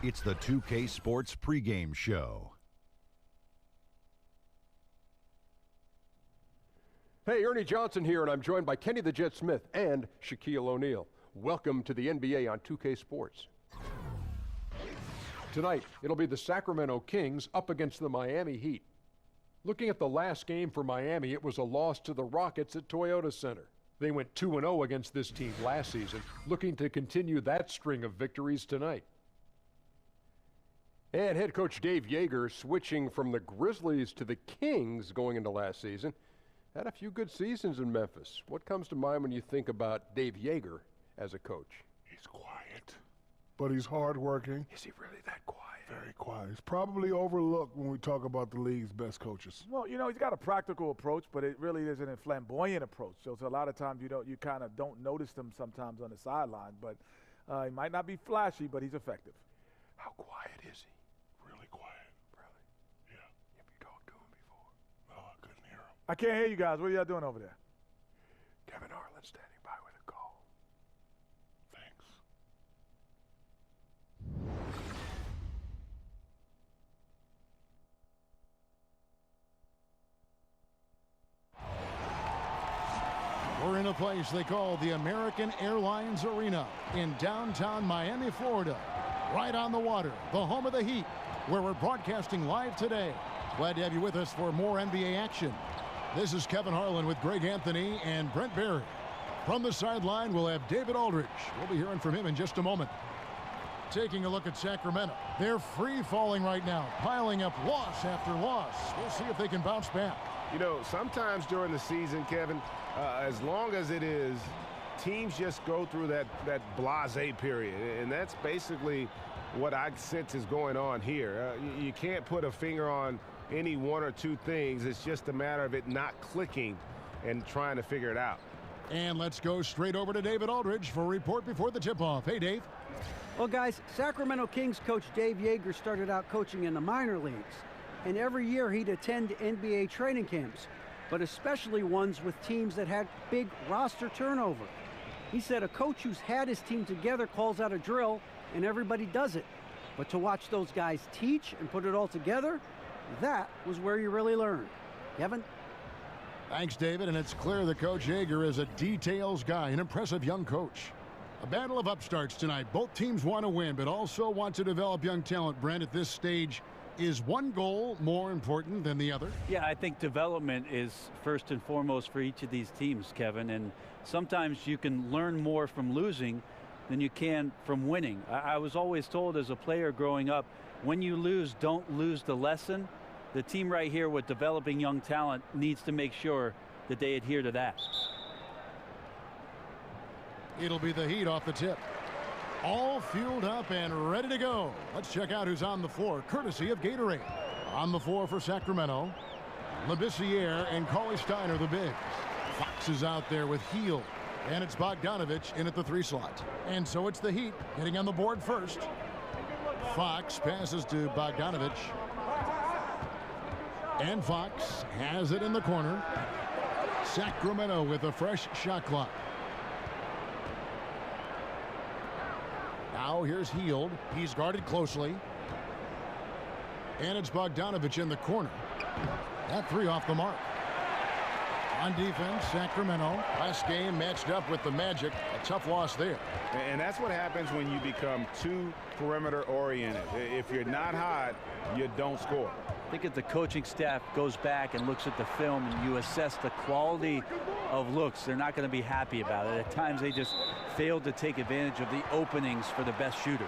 It's the 2K Sports pregame show. Hey, Ernie Johnson here, and I'm joined by Kenny the Jet Smith and Shaquille O'Neal. Welcome to the NBA on 2K Sports. Tonight, it'll be the Sacramento Kings up against the Miami Heat. Looking at the last game for Miami, it was a loss to the Rockets at Toyota Center. They went 2-0 against this team last season, looking to continue that string of victories tonight. And head coach Dave Yeager, switching from the Grizzlies to the Kings going into last season, had a few good seasons in Memphis. What comes to mind when you think about Dave Yeager as a coach? He's quiet, but he's hardworking. Is he really that quiet? Very quiet. He's probably overlooked when we talk about the league's best coaches. Well, you know, he's got a practical approach, but it really isn't a flamboyant approach. So a lot of times you kind of don't notice him sometimes on the sideline. But he might not be flashy, but he's effective. How quiet is he? Really quiet. Really? Yeah. Have you talked to him before? No, I couldn't hear him. I can't hear you guys. What are y'all doing over there? Kevin Harlan standing by with a call. Thanks. We're in a place they call the American Airlines Arena in downtown Miami, Florida. Right on the water, the home of the Heat, where we're broadcasting live today. Glad to have you with us for more NBA action. This is Kevin Harlan with Greg Anthony and Brent Barry. From the sideline, we'll have David Aldridge. We'll be hearing from him in just a moment. Taking a look at Sacramento. They're free-falling right now, piling up loss after loss. We'll see if they can bounce back. You know, sometimes during the season, Kevin, as long as it is, teams just go through that blasé period. And that's basically what I sense is going on here. You can't put a finger on any one or two things. It's just a matter of it not clicking and trying to figure it out. And let's go straight over to David Aldridge for a report before the tip-off. Hey, Dave. Well, guys, Sacramento Kings coach Dave Yeager started out coaching in the minor leagues. And every year he'd attend NBA training camps, but especially ones with teams that had big roster turnover. He said a coach who's had his team together calls out a drill, and everybody does it. But to watch those guys teach and put it all together, that was where you really learned. Kevin? Thanks, David, and it's clear that Coach Yeager is a details guy, an impressive young coach. A battle of upstarts tonight. Both teams want to win, but also want to develop young talent. Brent, at this stage, is one goal more important than the other? Yeah, I think development is first and foremost for each of these teams, Kevin, and sometimes you can learn more from losing than you can from winning. I was always told as a player growing up, when you lose, don't lose the lesson. The team right here with developing young talent needs to make sure that they adhere to that. It'll be the Heat off the tip. All fueled up and ready to go. Let's check out who's on the floor, courtesy of Gatorade. On the floor for Sacramento, Labissiere and Cauley Stein, the bigs. Fox is out there with Hield, and it's Bogdanovich in at the 3 slot. And so it's the Heat getting on the board first. Fox passes to Bogdanovich. And Fox has it in the corner. Sacramento with a fresh shot clock. Now here's Hield. He's guarded closely. And it's Bogdanovich in the corner. That 3 off the mark. On defense, Sacramento. Last game matched up with the Magic. A tough loss there. And that's what happens when you become too perimeter oriented. If you're not hot, you don't score. I think if the coaching staff goes back and looks at the film and you assess the quality of looks, they're not going to be happy about it. At times they just failed to take advantage of the openings for the best shooters.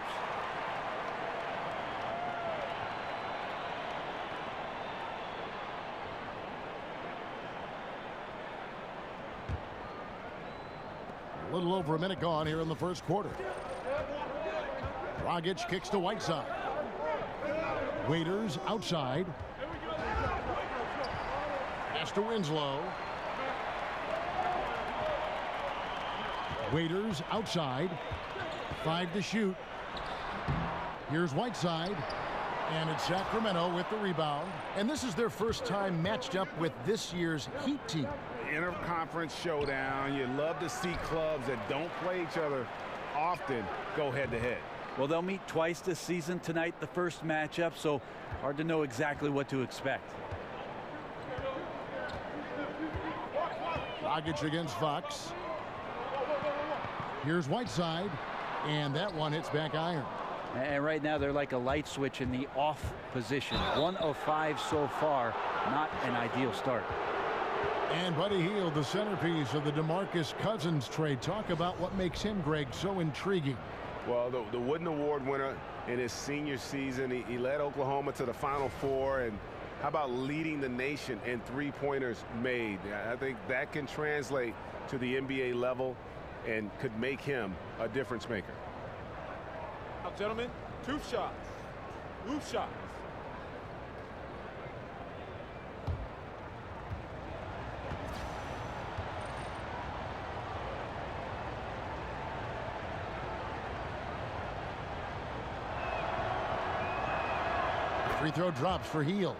A little over a minute gone here in the first quarter. Dragic kicks to Whiteside. Waiters outside. Pass to Winslow. Waiters outside. 5 to shoot. Here's Whiteside. And it's Sacramento with the rebound. And this is their first time matched up with this year's Heat team. Interconference showdown. You love to see clubs that don't play each other often go head-to-head. Well, they'll meet twice this season. Tonight, the first matchup, so hard to know exactly what to expect. Dragic against Fox. Here's Whiteside, and that one hits back iron. And right now, they're like a light switch in the off position. 1 of 5 so far. Not an ideal start. And Buddy Hield, the centerpiece of the DeMarcus Cousins trade. Talk about what makes him, Greg, so intriguing. Well, the Wooden Award winner in his senior season, he led Oklahoma to the Final Four. And how about leading the nation in three-pointers made? I think that can translate to the NBA level and could make him a difference maker. Now, gentlemen, 2 shots. 2 shots. Free throw drops for Hield.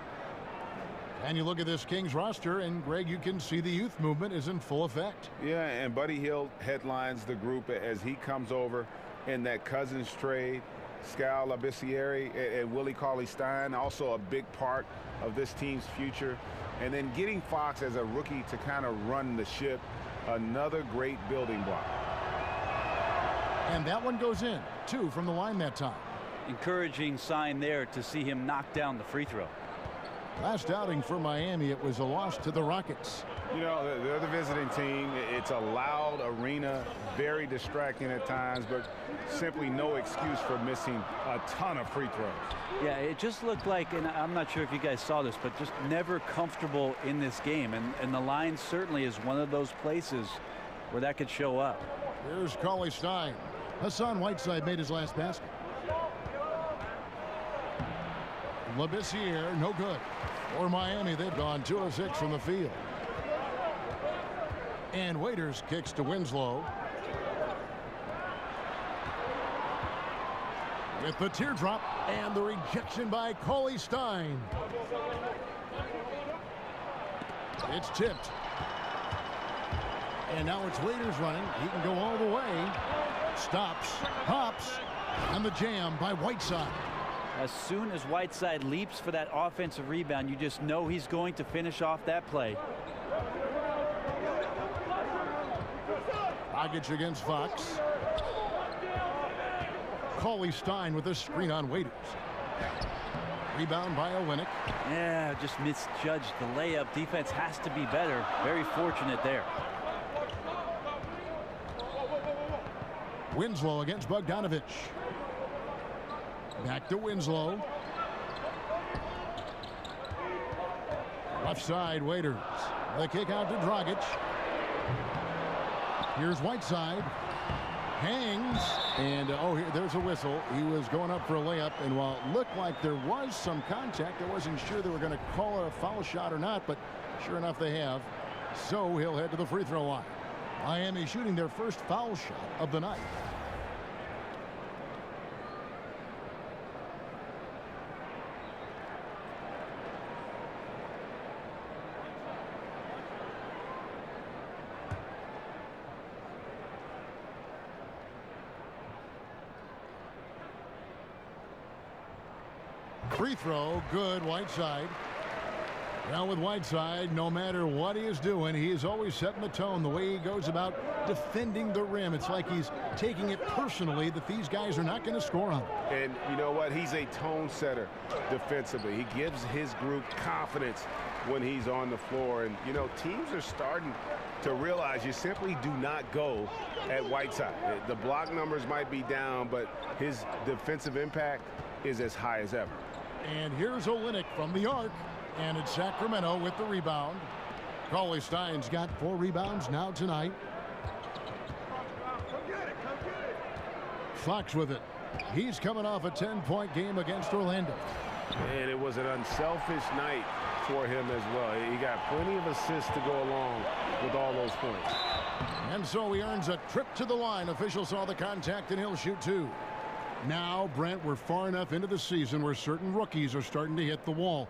And you look at this Kings roster, and Greg, you can see the youth movement is in full effect. Yeah, and Buddy Hield headlines the group as he comes over in that Cousins trade. Skal Labissiere and Willie Cauley-Stein, also a big part of this team's future. And then getting Fox as a rookie to kind of run the ship, another great building block. And that one goes in. 2 from the line that time. Encouraging sign there to see him knock down the free throw. Last outing for Miami, it was a loss to the Rockets. You know, they're the visiting team. It's a loud arena, very distracting at times, but simply no excuse for missing a ton of free throws. Yeah, it just looked like, and I'm not sure if you guys saw this, but just never comfortable in this game. And the line certainly is one of those places where that could show up. Here's Cauley-Stein. Hassan Whiteside made his last basket. Labissiere, no good. For Miami, they've gone 2 of 6 from the field. And Waiters kicks to Winslow. With the teardrop and the rejection by Cauley-Stein. It's tipped. And now it's Waiters running. He can go all the way. Stops, hops, and the jam by Whiteside. As soon as Whiteside leaps for that offensive rebound, you just know he's going to finish off that play. Dragic against Fox. Cauley-Stein with a screen on Waiters. Rebound by Olynyk. Yeah, just misjudged the layup. Defense has to be better. Very fortunate there. Winslow against Bogdanovich. Back to Winslow. Left side, Waiters. The kick out to Dragic. Here's Whiteside. Hangs. And, there's a whistle. He was going up for a layup. And while it looked like there was some contact, I wasn't sure they were going to call it a foul shot or not. But sure enough, they have. So he'll head to the free throw line. Miami shooting their first foul shot of the night. Free throw, good. Whiteside. Now with Whiteside, no matter what he is doing, he is always setting the tone. The way he goes about defending the rim, it's like he's taking it personally that these guys are not going to score on him. And you know what? He's a tone setter defensively. He gives his group confidence when he's on the floor. And, you know, teams are starting to realize you simply do not go at Whiteside. The block numbers might be down, but his defensive impact is as high as ever. And here's Olynyk from the arc. And it's Sacramento with the rebound. Cauley-Stein's got 4 rebounds now tonight. Fox with it. He's coming off a 10-point game against Orlando. And it was an unselfish night for him as well. He got plenty of assists to go along with all those points. And so he earns a trip to the line. Officials saw the contact and he'll shoot 2. Now, Brent, we're far enough into the season where certain rookies are starting to hit the wall.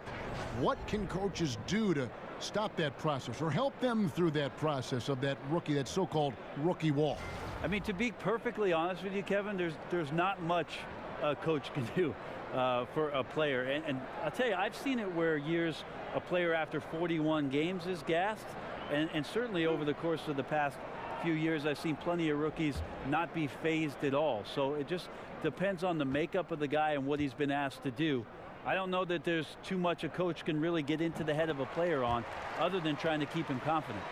What can coaches do to stop that process or help them through that process of that rookie, that so-called rookie wall? I mean, to be perfectly honest with you, Kevin, there's not much a coach can do for a player. And I'll tell you, I've seen it where years a player after 41 games is gassed, and certainly over the course of the past few years, I've seen plenty of rookies not be phased at all. So it just depends on the makeup of the guy and what he's been asked to do. I don't know that there's too much a coach can really get into the head of a player on, other than trying to keep him confident.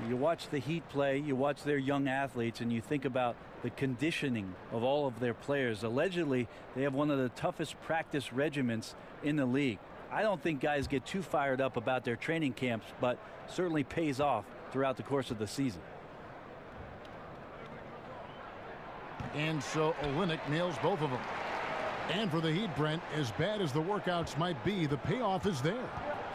You watch the Heat play, you watch their young athletes, and you think about the conditioning of all of their players. Allegedly, they have one of the toughest practice regimens in the league. I don't think guys get too fired up about their training camps, but certainly pays off throughout the course of the season. And so Olynyk nails both of them. And for the Heat, Brent, as bad as the workouts might be, the payoff is there.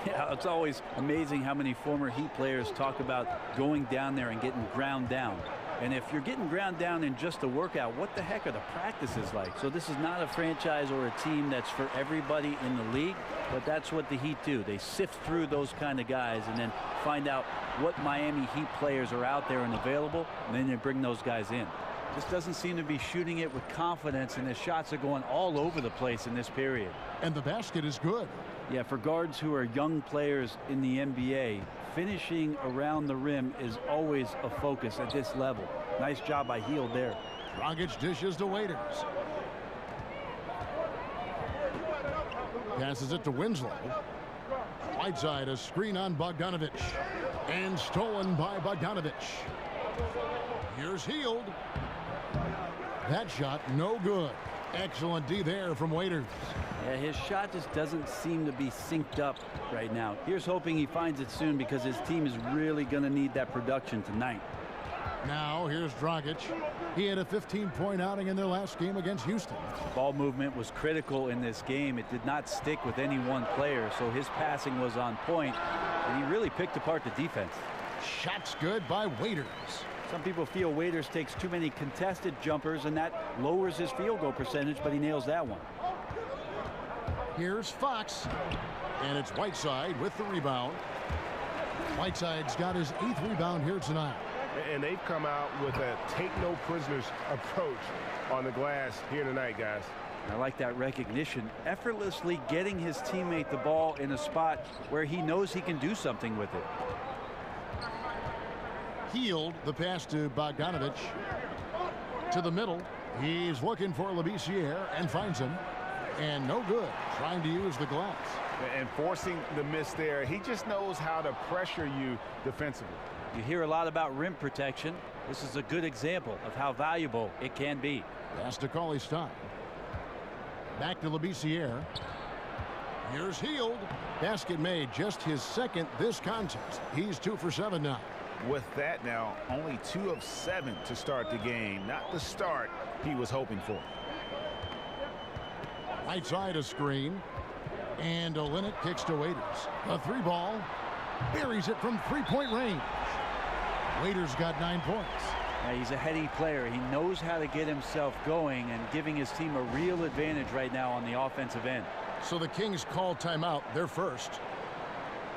Yeah, it's always amazing how many former Heat players talk about going down there and getting ground down. And if you're getting ground down in just a workout, what the heck are the practices like? So this is not a franchise or a team that's for everybody in the league, but that's what the Heat do. They sift through those kind of guys and then find out what Miami Heat players are out there and available, and then they bring those guys in. Just doesn't seem to be shooting it with confidence, and the shots are going all over the place in this period. And the basket is good. Yeah, for guards who are young players in the NBA, finishing around the rim is always a focus at this level. Nice job by Hield there. Dragic dishes to Waiters. Passes it to Winslow. Whiteside, a screen on Bogdanovic. And stolen by Bogdanovic. Here's Hield. That shot no good. Excellent D there from Waiters. Yeah, his shot just doesn't seem to be synced up right now. Here's hoping he finds it soon, because his team is really going to need that production tonight. Now here's Dragic. He had a 15-point outing in their last game against Houston. Ball movement was critical in this game. It did not stick with any one player, so his passing was on point, and he really picked apart the defense. Shots good by Waiters. Some people feel Waiters takes too many contested jumpers, and that lowers his field goal percentage, but he nails that one. Here's Fox, and it's Whiteside with the rebound. Whiteside's got his 8th rebound here tonight. And they've come out with a take-no-prisoners approach on the glass here tonight, guys. I like that recognition. Effortlessly getting his teammate the ball in a spot where he knows he can do something with it. Hield, the pass to Bogdanovic. To the middle. He's looking for Labissiere and finds him. And no good. Trying to use the glass. And forcing the miss there. He just knows how to pressure you defensively. You hear a lot about rim protection. This is a good example of how valuable it can be. Pass to Cauley-Stein. Back to Labissiere. Here's Hield. Basket made, just his second this contest. He's 2 for 7 now. With that now, only 2 of 7 to start the game. Not the start he was hoping for. Right side a screen. And Olynyk kicks to Waiters. A 3-ball. Buries it from 3-point range. Waiters got 9 points. Yeah, he's a heady player. He knows how to get himself going and giving his team a real advantage right now on the offensive end. So the Kings call timeout. They're first.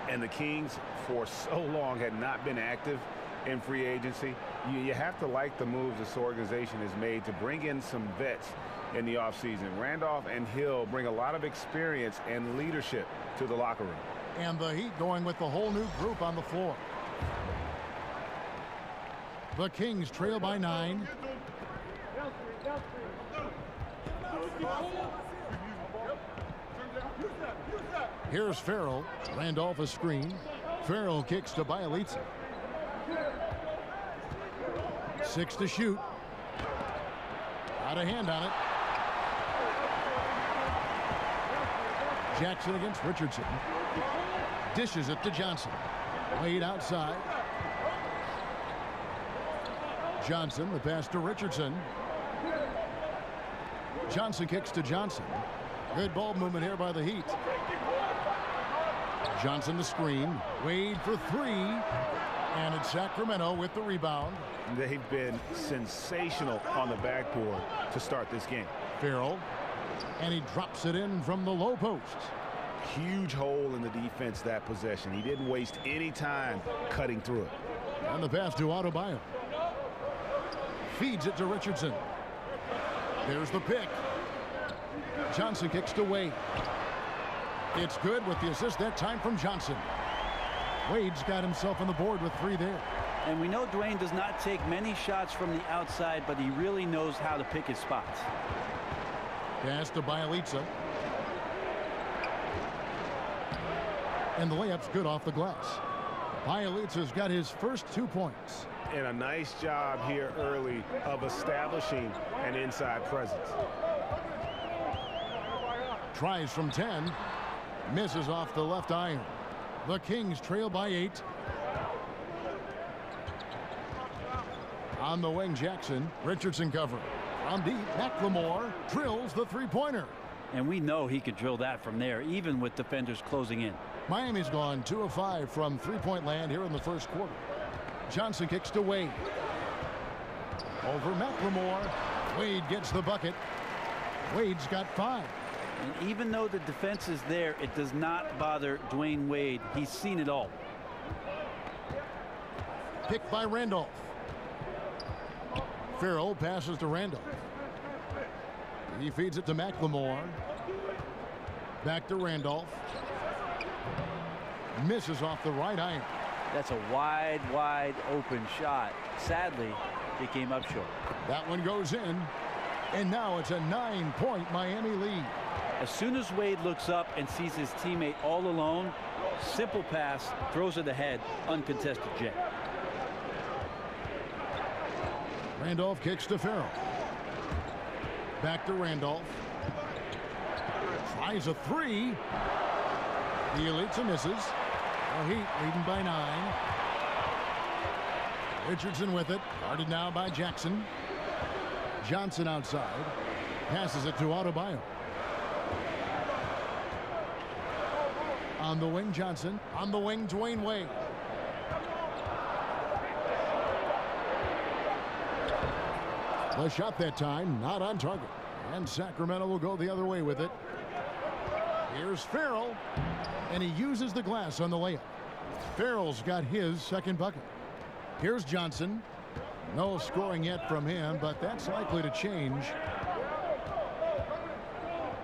And the Kings, for so long, had not been active in free agency. You have to like the moves this organization has made to bring in some vets in the offseason. Randolph and Hill bring a lot of experience and leadership to the locker room. And the Heat going with the whole new group on the floor. The Kings trail by 9. Here's Farrell. Randolph a screen. Farrell kicks to Bielitsa. 6 to shoot. Got a hand on it. Jackson against Richardson. Dishes it to Johnson. Wade outside. Johnson, the pass to Richardson. Johnson kicks to Johnson. Good ball movement here by the Heat. Johnson the screen. Wade for 3. And it's Sacramento with the rebound. They've been sensational on the backboard to start this game. Farrell. And he drops it in from the low post. Huge hole in the defense that possession. He didn't waste any time cutting through it. And the pass to Adebayo. Feeds it to Richardson. There's the pick. Johnson kicks to Wade. It's good with the assist that time from Johnson. Wade's got himself on the board with 3 there. And we know Dwayne does not take many shots from the outside, but he really knows how to pick his spots. Pass to Bielitsa. And the layup's good off the glass. Bielitsa's got his first 2 points. And a nice job here early of establishing an inside presence. Tries from 10. Misses off the left iron. The Kings trail by 8. On the wing, Jackson. Richardson covering. From deep, McLemore drills the 3-pointer. And we know he could drill that from there, even with defenders closing in. Miami's gone 2 of 5 from 3-point land here in the first quarter. Johnson kicks to Wade. Over McLemore. Wade gets the bucket. Wade's got 5. And even though the defense is there, it does not bother Dwayne Wade. He's seen it all. Picked by Randolph. Farrell passes to Randolph. He feeds it to McLemore. Back to Randolph. Misses off the right iron. That's a wide open shot. Sadly, it came up short. That one goes in. And now it's a 9-point Miami lead. As soon as Wade looks up and sees his teammate all alone, simple pass, throws it ahead, uncontested jet. Randolph kicks to Farrell. Back to Randolph. Tries a 3. Bielitsa misses. The Heat leading by 9. Richardson with it. Guarded now by Jackson. Johnson outside. Passes it to Adebayo. On the wing, Johnson. On the wing, Dwayne Wade. The shot that time, not on target. And Sacramento will go the other way with it. Here's Farrell. And he uses the glass on the layup. Farrell's got his second bucket. Here's Johnson. No scoring yet from him, but that's likely to change.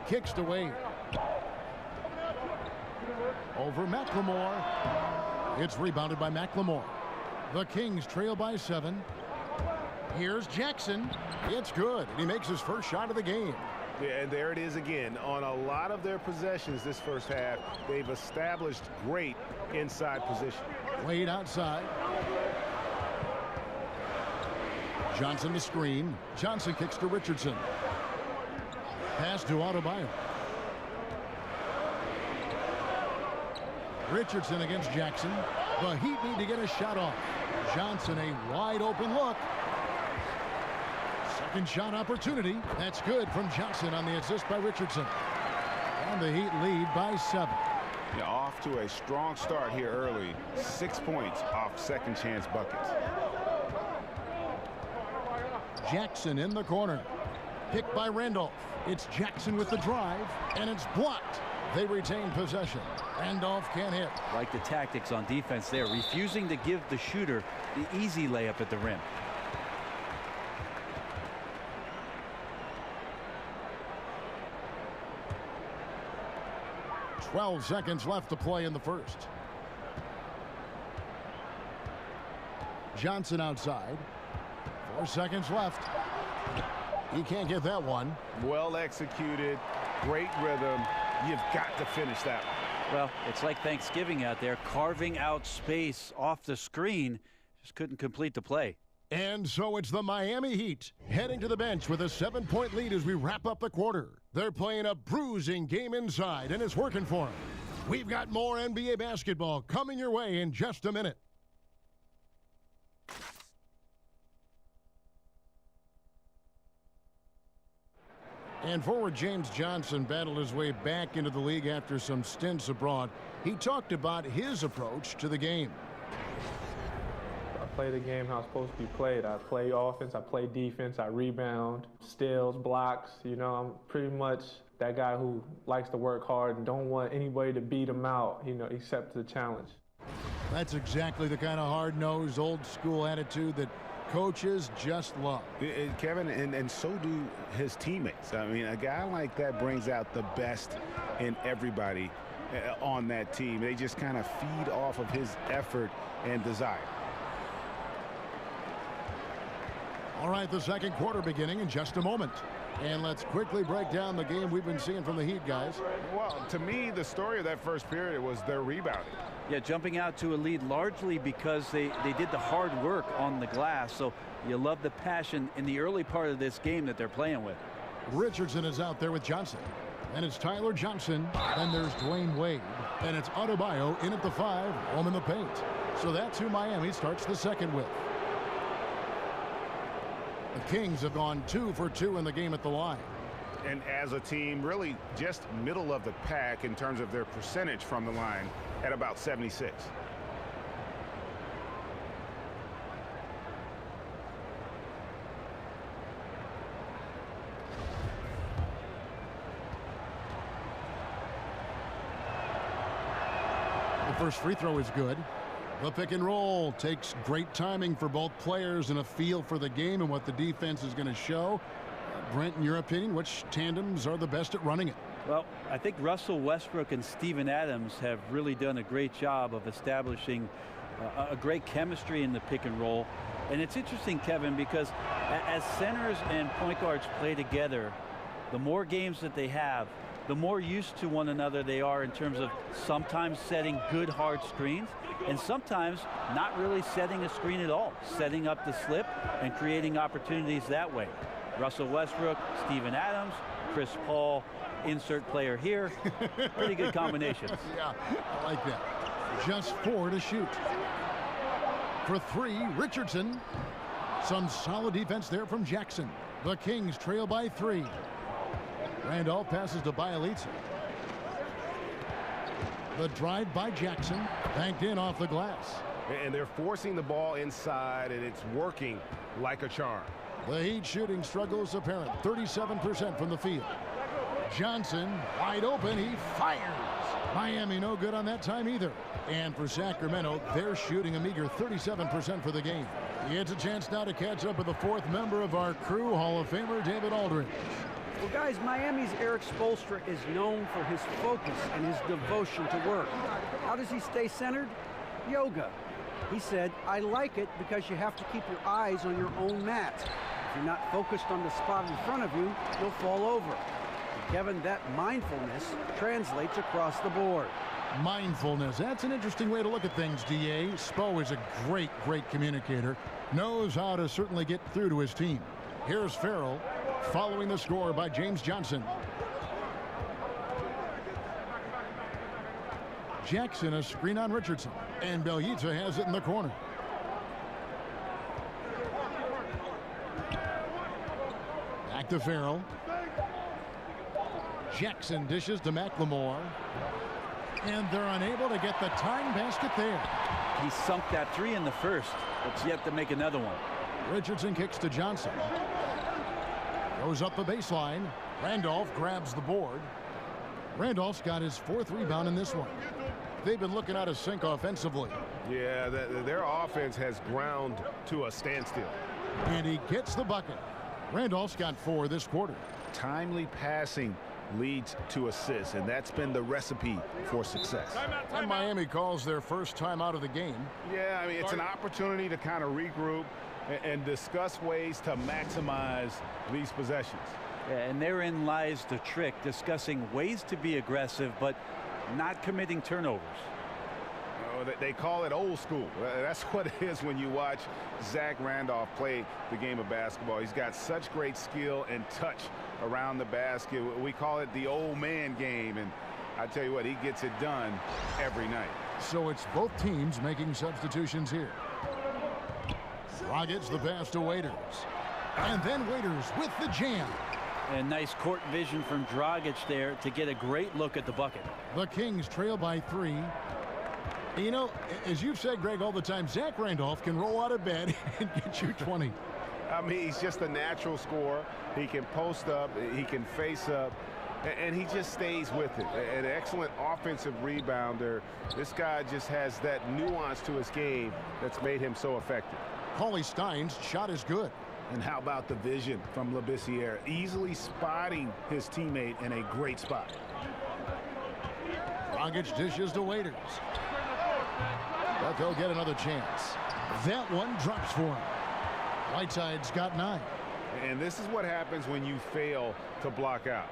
Kicks to Wade. Over McLemore. It's rebounded by McLemore. The Kings trail by 7. Here's Jackson. It's good. And he makes his first shot of the game. Yeah, and there it is again. On a lot of their possessions this first half, they've established great inside position. Wade outside. Johnson to screen. Johnson kicks to Richardson. Pass to Adebayo. Richardson against Jackson. The Heat need to get a shot off. Johnson, a wide open look. Second shot opportunity. That's good from Johnson on the assist by Richardson. And the Heat lead by 7. Yeah, off to a strong start here early. 6 points off second chance buckets. Jackson in the corner. Picked by Randolph. It's Jackson with the drive, and it's blocked. They retain possession. Randolph can't hit. Like the tactics on defense there, refusing to give the shooter the easy layup at the rim. .12 seconds left to play in the first. Johnson outside. 4 seconds left. He can't get that one. Well executed. Great rhythm. You've got to finish that one. Well, it's like Thanksgiving out there, carving out space off the screen. Just couldn't complete the play. And so it's the Miami Heat heading to the bench with a 7-point lead as we wrap up the quarter. They're playing a bruising game inside, and it's working for them. We've got more NBA basketball coming your way in just a minute. And forward James Johnson battled his way back into the league after some stints abroad. He talked about his approach to the game. I play the game how it's supposed to be played. I play offense, I play defense, I rebound, steals, blocks. You know, I'm pretty much that guy who likes to work hard and don't want anybody to beat him out, you know, except the challenge. That's exactly the kind of hard-nosed, old-school attitude that coaches just love. Kevin, and so do his teammates. I mean, a guy like that brings out the best in everybody on that team. They just kind of feed off of his effort and desire. All right, the second quarter beginning in just a moment. And let's quickly break down the game we've been seeing from the Heat, guys. Well, to me, the story of that first period was their rebounding. Yeah, jumping out to a lead largely because they did the hard work on the glass. So you love the passion in the early part of this game that they're playing with. Richardson is out there with Johnson. And it's Tyler Johnson. Then there's Dwayne Wade. And it's Adebayo in at the 5, home in the paint. So that's who Miami starts the second with. The Kings have gone 2 for 2 in the game at the line. And as a team, really just middle of the pack in terms of their percentage from the line at about 76. The first free throw is good. The pick and roll takes great timing for both players and a feel for the game and what the defense is going to show. Brent, in your opinion, which tandems are the best at running it? Well, I think Russell Westbrook and Steven Adams have really done a great job of establishing a great chemistry in the pick and roll. And it's interesting, Kevin, because as centers and point guards play together, the more games that they have, the more used to one another they are in terms of sometimes setting good hard screens and sometimes not really setting a screen at all, setting up the slip and creating opportunities that way. Russell Westbrook, Steven Adams, Chris Paul, insert player here. Pretty good combinations. Yeah, I like that. Just 4 to shoot. For 3, Richardson. Some solid defense there from Jackson. The Kings trail by 3. Randolph passes to Bielitsa. The drive by Jackson, banked in off the glass. And they're forcing the ball inside, and it's working like a charm. The Heat shooting struggles apparent. 37% from the field. Johnson, wide open, he fires. Miami no good on that time either. And for Sacramento, they're shooting a meager 37% for the game. It's a chance now to catch up with the 4th member of our crew, Hall of Famer David Aldridge. Well, guys, Miami's Eric Spoelstra is known for his focus and his devotion to work. How does he stay centered? Yoga. He said, I like it because you have to keep your eyes on your own mat. If you're not focused on the spot in front of you, you'll fall over. And Kevin, that mindfulness translates across the board. Mindfulness. That's an interesting way to look at things, D.A. Spo is a great communicator. Knows how to certainly get through to his team. Here's Farrell following the score by James Johnson. Jackson a screen on Richardson. And Bielitsa has it in the corner. Back to Farrell. Jackson dishes to McLemore. And they're unable to get the tying basket there. He sunk that 3 in the first. It's yet to make another one. Richardson kicks to Johnson. Goes up the baseline. Randolph grabs the board. Randolph's got his 4th rebound in this one. They've been looking out of sync offensively. Yeah, their offense has ground to a standstill. And he gets the bucket. Randolph's got 4 this quarter. Timely passing leads to assists, and that's been the recipe for success. And Miami calls their first time out of the game. Yeah, I mean, it's an opportunity to kind of regroup and discuss ways to maximize these possessions. Yeah, and therein lies the trick, discussing ways to be aggressive, but not committing turnovers. They call it old school. That's what it is when you watch Zach Randolph play the game of basketball. He's got such great skill and touch around the basket. We call it the old man game, and I tell you what, he gets it done every night. So it's both teams making substitutions here. Dragic the pass to Waiters. And then Waiters with the jam. And nice court vision from Dragic there to get a great look at the bucket. The Kings trail by 3. You know, as you've said, Greg, all the time, Zach Randolph can roll out of bed and get you 20. I mean, he's just a natural scorer. He can post up. He can face up. and he just stays with it. An excellent offensive rebounder. This guy just has that nuance to his game that's made him so effective. Cauley Stein's shot is good. And how about the vision from Labissiere, easily spotting his teammate in a great spot. Dragic dishes to Waiters. But they'll get another chance. That one drops for him. Whiteside's got 9. And this is what happens when you fail to block out.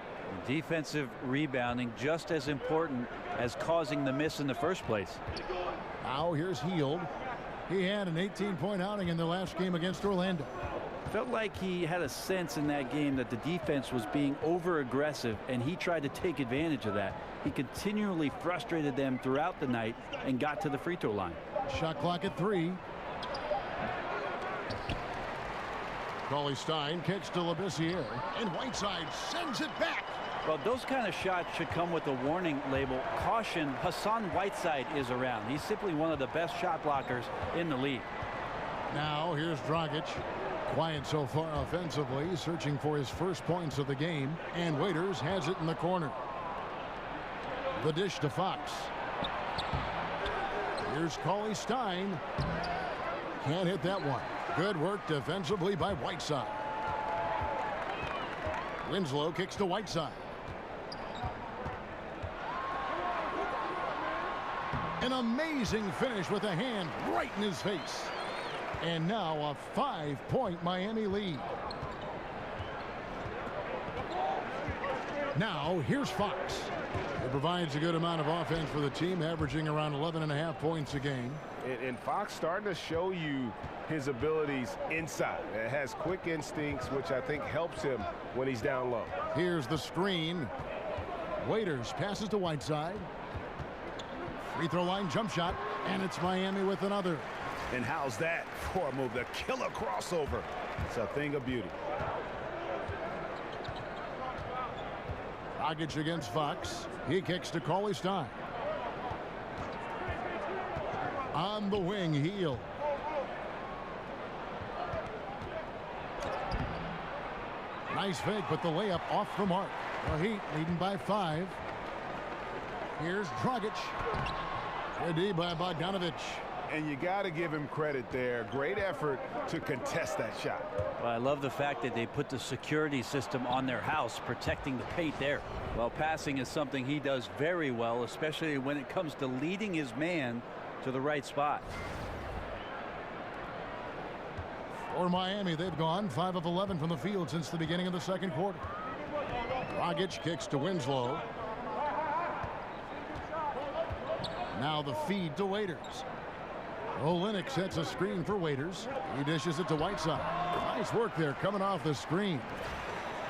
Defensive rebounding just as important as causing the miss in the first place. Now here's Hield. He had an 18-point outing in their last game against Orlando. Felt like he had a sense in that game that the defense was being over-aggressive, and he tried to take advantage of that. He continually frustrated them throughout the night and got to the free throw line. Shot clock at 3. Cauley Stein kicks to Labissiere, and Whiteside sends it back. Well, those kind of shots should come with a warning label. Caution, Hassan Whiteside is around. He's simply one of the best shot blockers in the league. Now here's Dragic. Quiet so far offensively, searching for his first points of the game, and Waiters has it in the corner. The dish to Fox. Here's Cauley Stein. Can't hit that one. Good work defensively by Whiteside. Winslow kicks to Whiteside. An amazing finish with a hand right in his face. And now a 5-point Miami lead. Now here's Fox. It provides a good amount of offense for the team, averaging around 11.5 points a game. And Fox starting to show you his abilities inside. It has quick instincts, which I think helps him when he's down low. Here's the screen. Waiters passes to Whiteside. Free throw line jump shot, and it's Miami with another. And how's that for a move? The killer crossover. It's a thing of beauty. Dragic against Fox. He kicks to Cauley Stein. On the wing, Hield. Nice fake, but the layup off the mark. The Heat leading by 5. Here's Dragic. Good D by Bogdanovich. And you got to give him credit there. Great effort to contest that shot. Well, I love the fact that they put the security system on their house, protecting the paint there. Well, passing is something he does very well, especially when it comes to leading his man to the right spot. For Miami, they've gone 5 of 11 from the field since the beginning of the second quarter. Dragic kicks to Winslow. Now the feed to Waiters. Olynyk sets a screen for Waiters. He dishes it to Whiteside. Nice work there coming off the screen.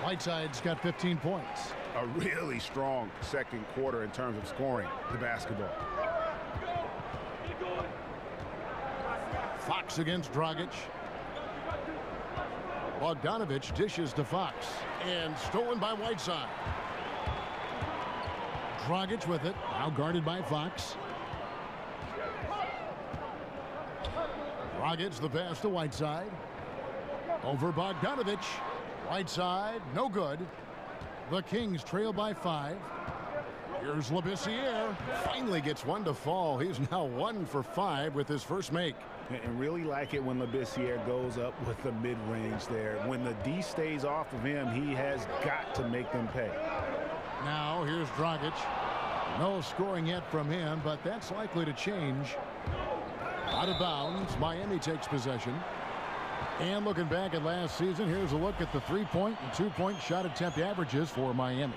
Whiteside's got 15 points. A really strong second quarter in terms of scoring the basketball. Fox against Dragic. Bogdanovich dishes to Fox. And stolen by Whiteside. Dragic with it. Now guarded by Fox. Dragic the pass to Whiteside. Over Bogdanovich. Whiteside, no good. The Kings trail by 5. Here's Labissiere. Finally gets one to fall. He's now 1 for 5 with his first make. And really like it when Labissiere goes up with the mid-range there. When the D stays off of him, he has got to make them pay. Now here's Dragic. No scoring yet from him, but that's likely to change. Out of bounds, Miami takes possession. And looking back at last season, here's a look at the 3-point and 2-point shot attempt averages for Miami.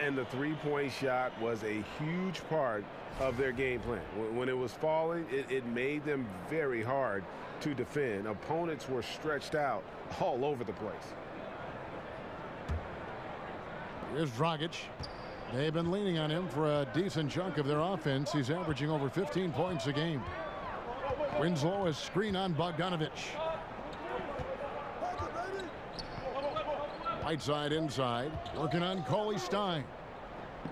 And the 3-point shot was a huge part of their game plan. When it was falling, it made them very hard to defend. Opponents were stretched out all over the place. Here's Dragic. They've been leaning on him for a decent chunk of their offense. He's averaging over 15 points a game. Winslow is screen on Bogdanovich. Whiteside inside, working on Cauley Stein.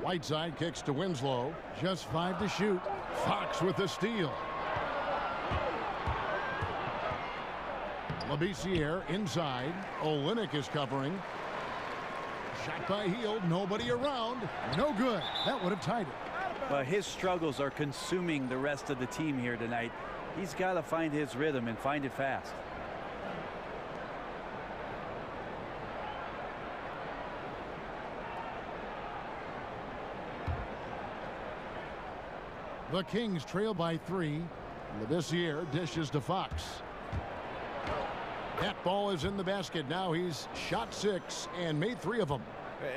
Whiteside kicks to Winslow. Just 5 to shoot. Fox with the steal. Labissiere inside. Olynyk is covering. Shot by Hield, nobody around. No good. That would have tied it. Well, his struggles are consuming the rest of the team here tonight. He's got to find his rhythm and find it fast. The Kings trail by 3. Labissiere dishes to Fox. That ball is in the basket. Now he's shot 6 and made 3 of them.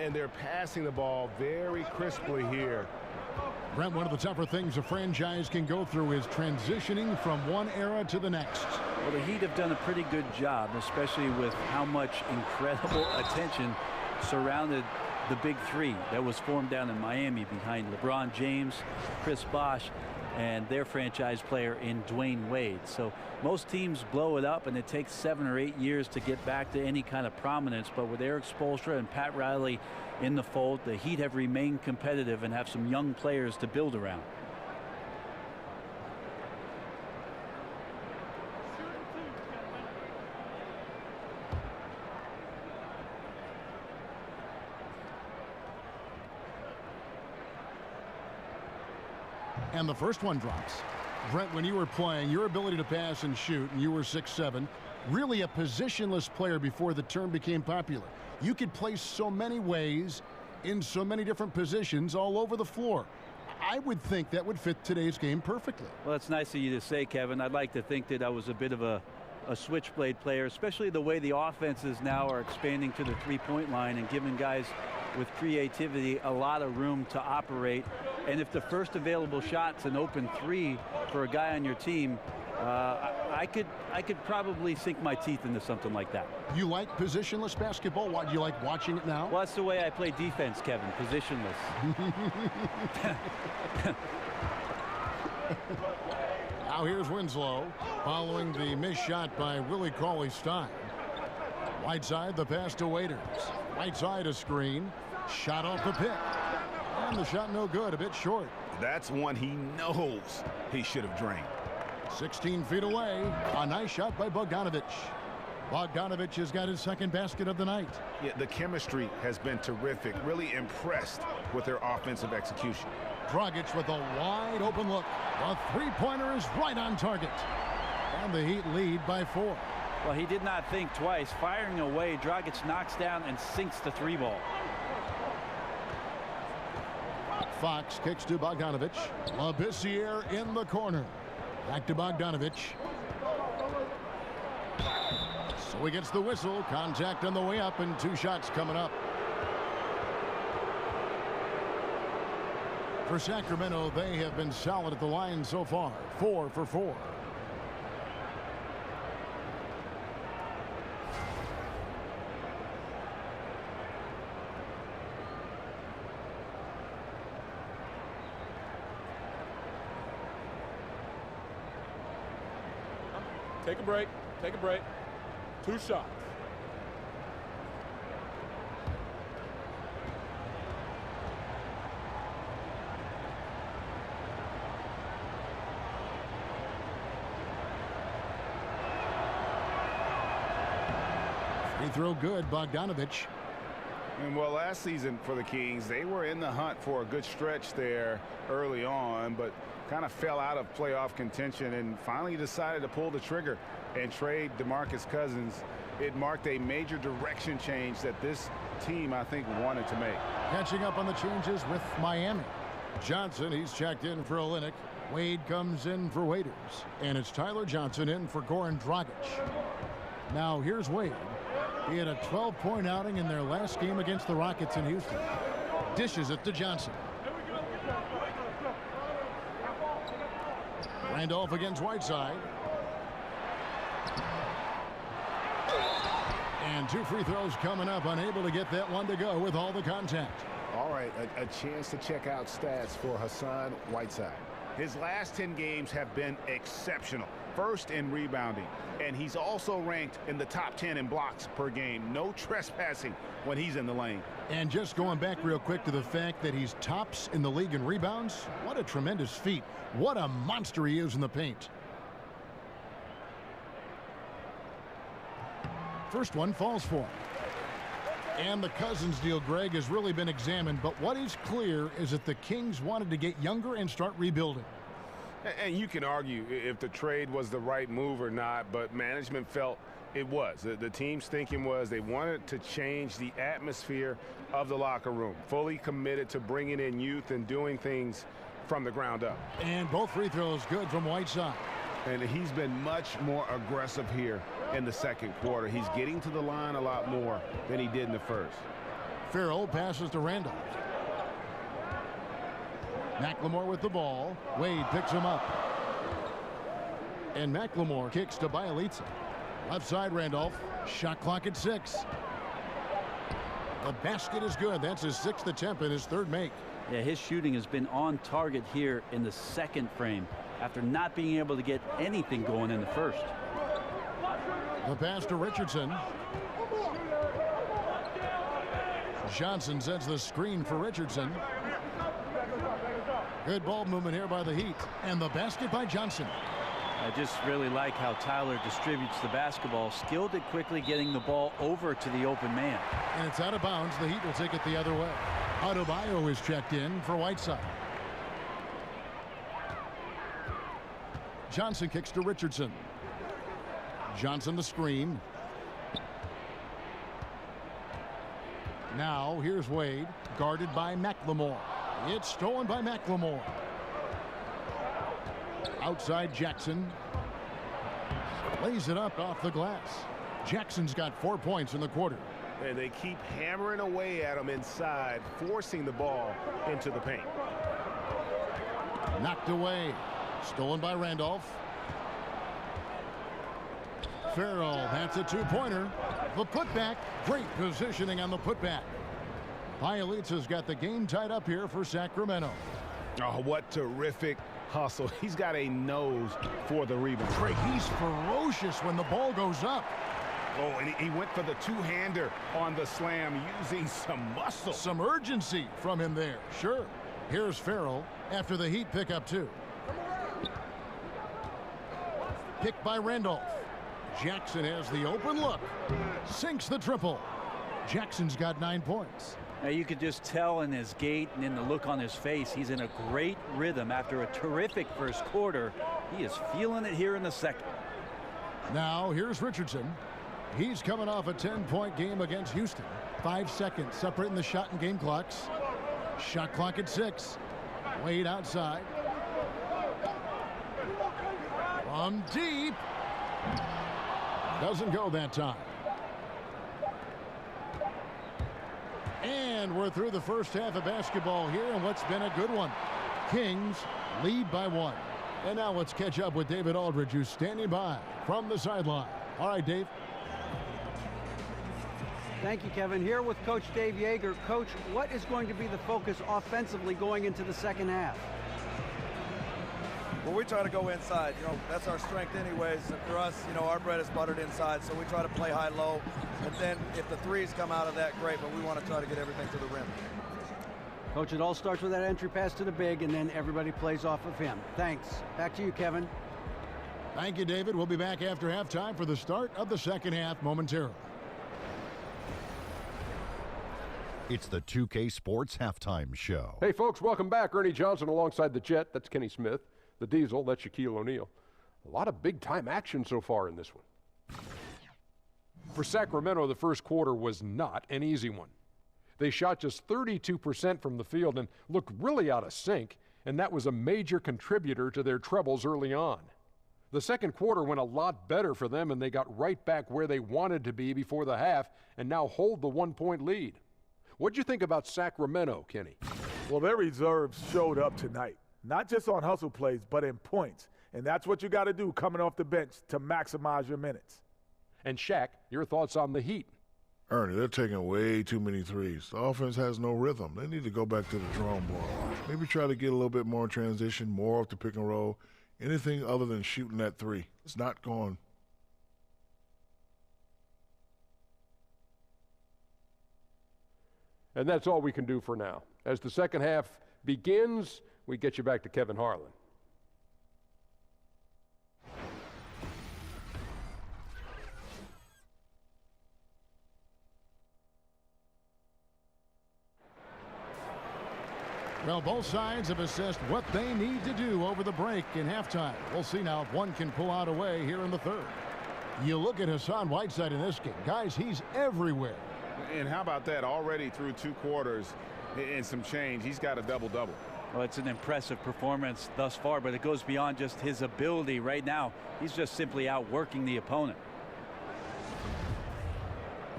And they're passing the ball very crisply here. Brent, one of the tougher things a franchise can go through is transitioning from one era to the next. Well, the Heat have done a pretty good job, especially with how much incredible attention surrounded the big three that was formed down in Miami behind LeBron James, Chris Bosh, and their franchise player in Dwayne Wade. So most teams blow it up, and it takes 7 or 8 years to get back to any kind of prominence. But with Eric Spoelstra and Pat Riley in the fold, the Heat have remained competitive and have some young players to build around. And the first one drops. Brent, when you were playing, your ability to pass and shoot, and you were 6'7", really a positionless player before the term became popular. You could play so many ways, in so many different positions, all over the floor. I would think that would fit today's game perfectly. Well, it's nice of you to say, Kevin. I'd like to think that I was a bit of a switchblade player, especially the way the offenses now are expanding to the three-point line and giving guys with creativity a lot of room to operate. And if the first available shot's an open 3 for a guy on your team, I could probably sink my teeth into something like that. You like positionless basketball? Why do you like watching it now? Well, that's the way I play defense, Kevin. Positionless. Now here's Winslow following the missed shot by Willie Cauley-Stein. Whiteside, the pass to Waiters. Whiteside, a screen. Shot off the pick. And the shot no good, a bit short. That's one he knows he should have drained. 16 feet away. A nice shot by Bogdanovic. Bogdanovic has got his second basket of the night. Yeah, the chemistry has been terrific. Really impressed with their offensive execution. Dragic with a wide open look. The three-pointer is right on target. And the Heat lead by 4. Well, he did not think twice. Firing away, Dragic knocks down and sinks the 3 ball. Fox kicks to Bogdanovic. Labissiere in the corner. Back to Bogdanovic. So he gets the whistle. Contact on the way up and 2 shots coming up. For Sacramento, they have been solid at the line so far. 4 for 4. Take a break. Take a break. 2 shots. Free throw good, Bogdanovic. And well, last season for the Kings, they were in the hunt for a good stretch there early on, but kind of fell out of playoff contention and finally decided to pull the trigger and trade DeMarcus Cousins. It marked a major direction change that this team, I think, wanted to make. Catching up on the changes with Miami. Johnson, he's checked in for Olynyk. Wade comes in for Waiters. And it's Tyler Johnson in for Goran Dragic. Now here's Wade. He had a 12-point outing in their last game against the Rockets in Houston. Dishes it to Johnson. Randolph against Whiteside. And 2 free throws coming up. Unable to get that one to go with all the contact. All right, a chance to check out stats for Hassan Whiteside. His last 10 games have been exceptional. First in rebounding, and he's also ranked in the top 10 in blocks per game. No trespassing when he's in the lane. And just going back real quick to the fact that he's tops in the league in rebounds. What a tremendous feat. What a monster he is in the paint. First one falls for him. And the Cousins deal, Greg, has really been examined, but what is clear is that the Kings wanted to get younger and start rebuilding. And you can argue if the trade was the right move or not, but management felt it was. The team's thinking was they wanted to change the atmosphere of the locker room, fully committed to bringing in youth and doing things from the ground up. And both free throws good from Whiteside. And he's been much more aggressive here in the second quarter. He's getting to the line a lot more than he did in the first. Farrell passes to Randolph. McLemore with the ball. Wade picks him up. And McLemore kicks to Bielitsa. Left side, Randolph. Shot clock at 6. The basket is good. That's his 6th attempt and his 3rd make. Yeah, his shooting has been on target here in the second frame after not being able to get anything going in the first. The pass to Richardson. Johnson sets the screen for Richardson. Good ball movement here by the Heat. And the basket by Johnson. I just really like how Tyler distributes the basketball, skilled at quickly getting the ball over to the open man. And it's out of bounds. The Heat will take it the other way. Adebayo is checked in for Whiteside. Johnson kicks to Richardson. Johnson the screen. Now here's Wade, guarded by McLemore. It's stolen by McLemore. Outside Jackson. Lays it up off the glass. Jackson's got 4 points in the quarter. And they keep hammering away at him inside, forcing the ball into the paint. Knocked away. Stolen by Randolph. Farrell, that's a 2-pointer. The putback, great positioning on the putback. Bielitsa's got the game tied up here for Sacramento. Oh, what terrific hustle. He's got a nose for the rebound. Craig, he's ferocious when the ball goes up. Oh, and he went for the two-hander on the slam, using some muscle. Some urgency from him there. Sure. Here's Farrell after the Heat pick up 2. Picked by Randolph. Jackson has the open look. Sinks the triple. Jackson's got 9 points. Now you could just tell in his gait and in the look on his face, he's in a great rhythm after a terrific first quarter. He is feeling it here in the second. Now here's Richardson. He's coming off a 10-point game against Houston. 5 seconds separating the shot and game clocks. Shot clock at 6. Wade outside. From deep. Doesn't go that time. And we're through the first half of basketball here, and what's been a good one. Kings lead by 1. And now let's catch up with David Aldridge, who's standing by from the sideline. All right, Dave. Thank you, Kevin. Here with Coach Dave Yeager. Coach, what is going to be the focus offensively going into the second half? Well, we try to go inside. You know, that's our strength anyways. And for us, you know, our bread is buttered inside, so we try to play high-low. And then if the threes come out of that, great, but we want to try to get everything to the rim. Coach, it all starts with that entry pass to the big, and then everybody plays off of him. Thanks. Back to you, Kevin. Thank you, David. We'll be back after halftime for the start of the second half momentarily. It's the 2K Sports Halftime Show. Hey, folks, welcome back. Ernie Johnson alongside the Jet. That's Kenny Smith. The Diesel, that's Shaquille O'Neal. A lot of big-time action so far in this one. For Sacramento, the first quarter was not an easy one. They shot just 32% from the field and looked really out of sync, and that was a major contributor to their troubles early on. The second quarter went a lot better for them, and they got right back where they wanted to be before the half and now hold the 1-point lead. What'd you think about Sacramento, Kenny? Well, their reserves showed up tonight, not just on hustle plays, but in points. And that's what you got to do coming off the bench to maximize your minutes. And Shaq, your thoughts on the Heat? Ernie, they're taking way too many threes. The offense has no rhythm. They need to go back to the drawing board. Maybe try to get a little bit more in transition, more off the pick and roll. Anything other than shooting that three. It's not going. And that's all we can do for now. As the second half begins, we get you back to Kevin Harlan. Well, both sides have assessed what they need to do over the break in halftime. We'll see now if one can pull out a way here in the third. You look at Hassan Whiteside in this game. Guys, he's everywhere. And how about that? Already through 2 quarters and some change, he's got a double-double. Well, it's an impressive performance thus far, but it goes beyond just his ability. Right now, he's just simply outworking the opponent.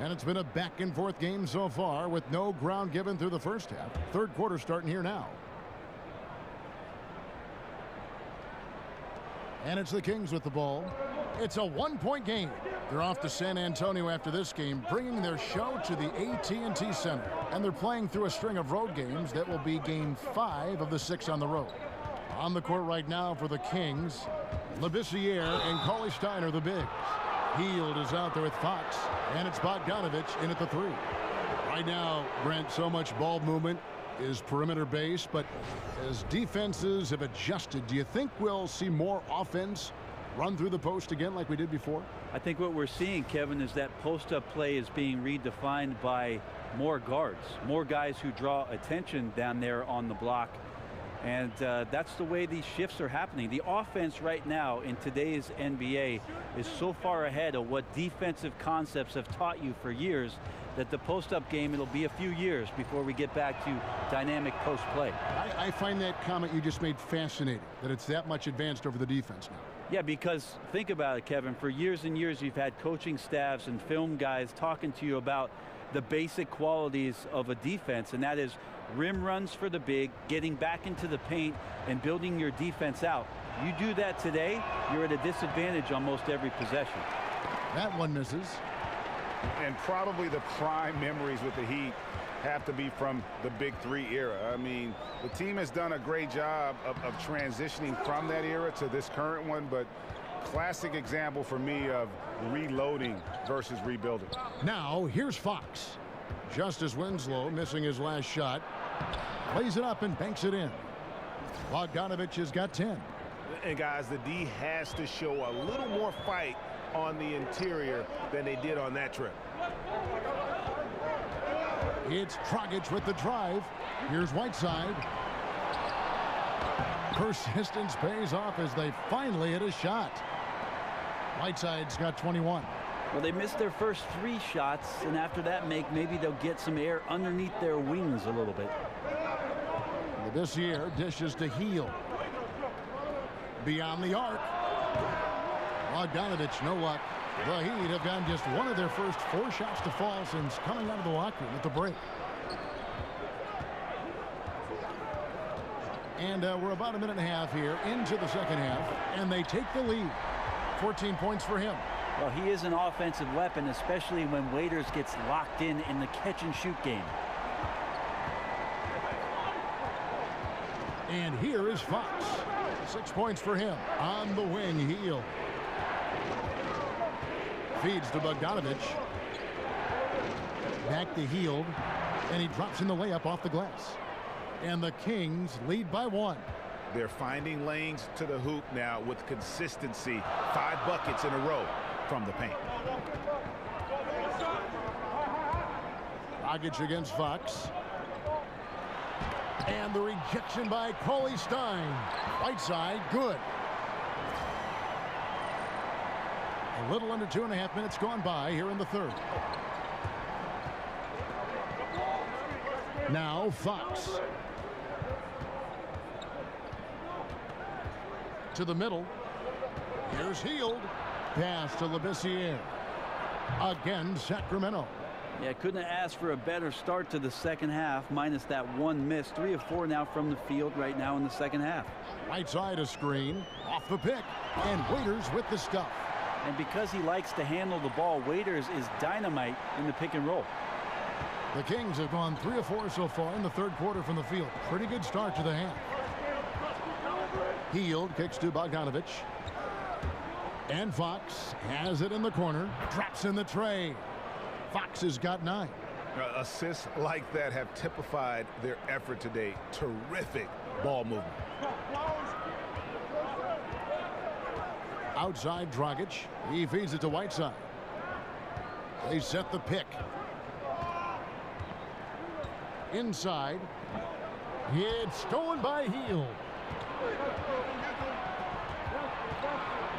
And it's been a back-and-forth game so far with no ground given through the first half. Third quarter starting here now. And it's the Kings with the ball. It's a 1-point game. They're off to San Antonio after this game, bringing their show to the AT&T Center. And they're playing through a string of road games that will be game 5 of the 6 on the road. On the court right now for the Kings, Labissiere and Cauley Stein are the bigs. Hield is out there with Fox, and it's Bogdanovich in at the 3. Right now, Brent, so much ball movement is perimeter based, but as defenses have adjusted, do you think we'll see more offense run through the post again like we did before? I think what we're seeing, Kevin, is that post-up play is being redefined by more guards, more guys who draw attention down there on the block. And that's the way these shifts are happening. The offense right now in today's NBA is so far ahead of what defensive concepts have taught you for years that the post-up game, it'll be a few years before we get back to dynamic post play. I find that comment you just made fascinating, that it's that much advanced over the defense now. Yeah, because think about it, Kevin. For years and years, you've had coaching staffs and film guys talking to you about the basic qualities of a defense, and that is rim runs for the big, getting back into the paint, and building your defense out. You do that today, you're at a disadvantage on most every possession. That one misses. And probably the prime memories with the Heat have to be from the Big 3 era. I mean, the team has done a great job of transitioning from that era to this current one, but classic example for me of reloading versus rebuilding. Now, here's Fox. Justice Winslow missing his last shot. Plays it up and banks it in. Bogdanovich has got 10. And guys, the D has to show a little more fight on the interior than they did on that trip. It's Dragic with the drive. Here's Whiteside. Persistence pays off as they finally hit a shot. Whiteside's got 21. Well, they missed their first 3 shots, and after that maybe they'll get some air underneath their wings a little bit. Labissiere dishes to Hield. Beyond the arc. Bogdanovich, no luck. The Heat have gotten just one of their first 4 shots to fall since coming out of the locker room at the break. And we're about a minute and a half here into the second half, and they take the lead. 14 points for him. Well, he is an offensive weapon, especially when Waiters gets locked in the catch-and-shoot game. And here is Fox. 6 points for him. On the wing, Hield. Feeds to Bogdanovich. Back to Hield. And he drops in the layup off the glass. And the Kings lead by 1. They're finding lanes to the hoop now with consistency. 5 buckets in a row from the paint. Dragic against Fox. And the rejection by Cauley Stein. Whiteside, good. A little under 2.5 minutes gone by here in the third. Now Fox. To the middle. Here's Hield. Pass to Labissiere. Again, Sacramento. Yeah, couldn't have asked for a better start to the second half, minus that 1 miss. 3 of 4 now from the field right now in the second half. Right side a screen. Off the pick. And Waiters with the stuff. And because he likes to handle the ball, Waiters is dynamite in the pick and roll. The Kings have gone 3 of 4 so far in the third quarter from the field. Pretty good start to the half. Hield kicks to Bogdanovich. And Fox has it in the corner. Drops in the tray. Fox has got 9. Assists like that have typified their effort today. Terrific ball movement. Outside Dragic. He feeds it to Whiteside. They set the pick. Inside. It's stolen by Hield.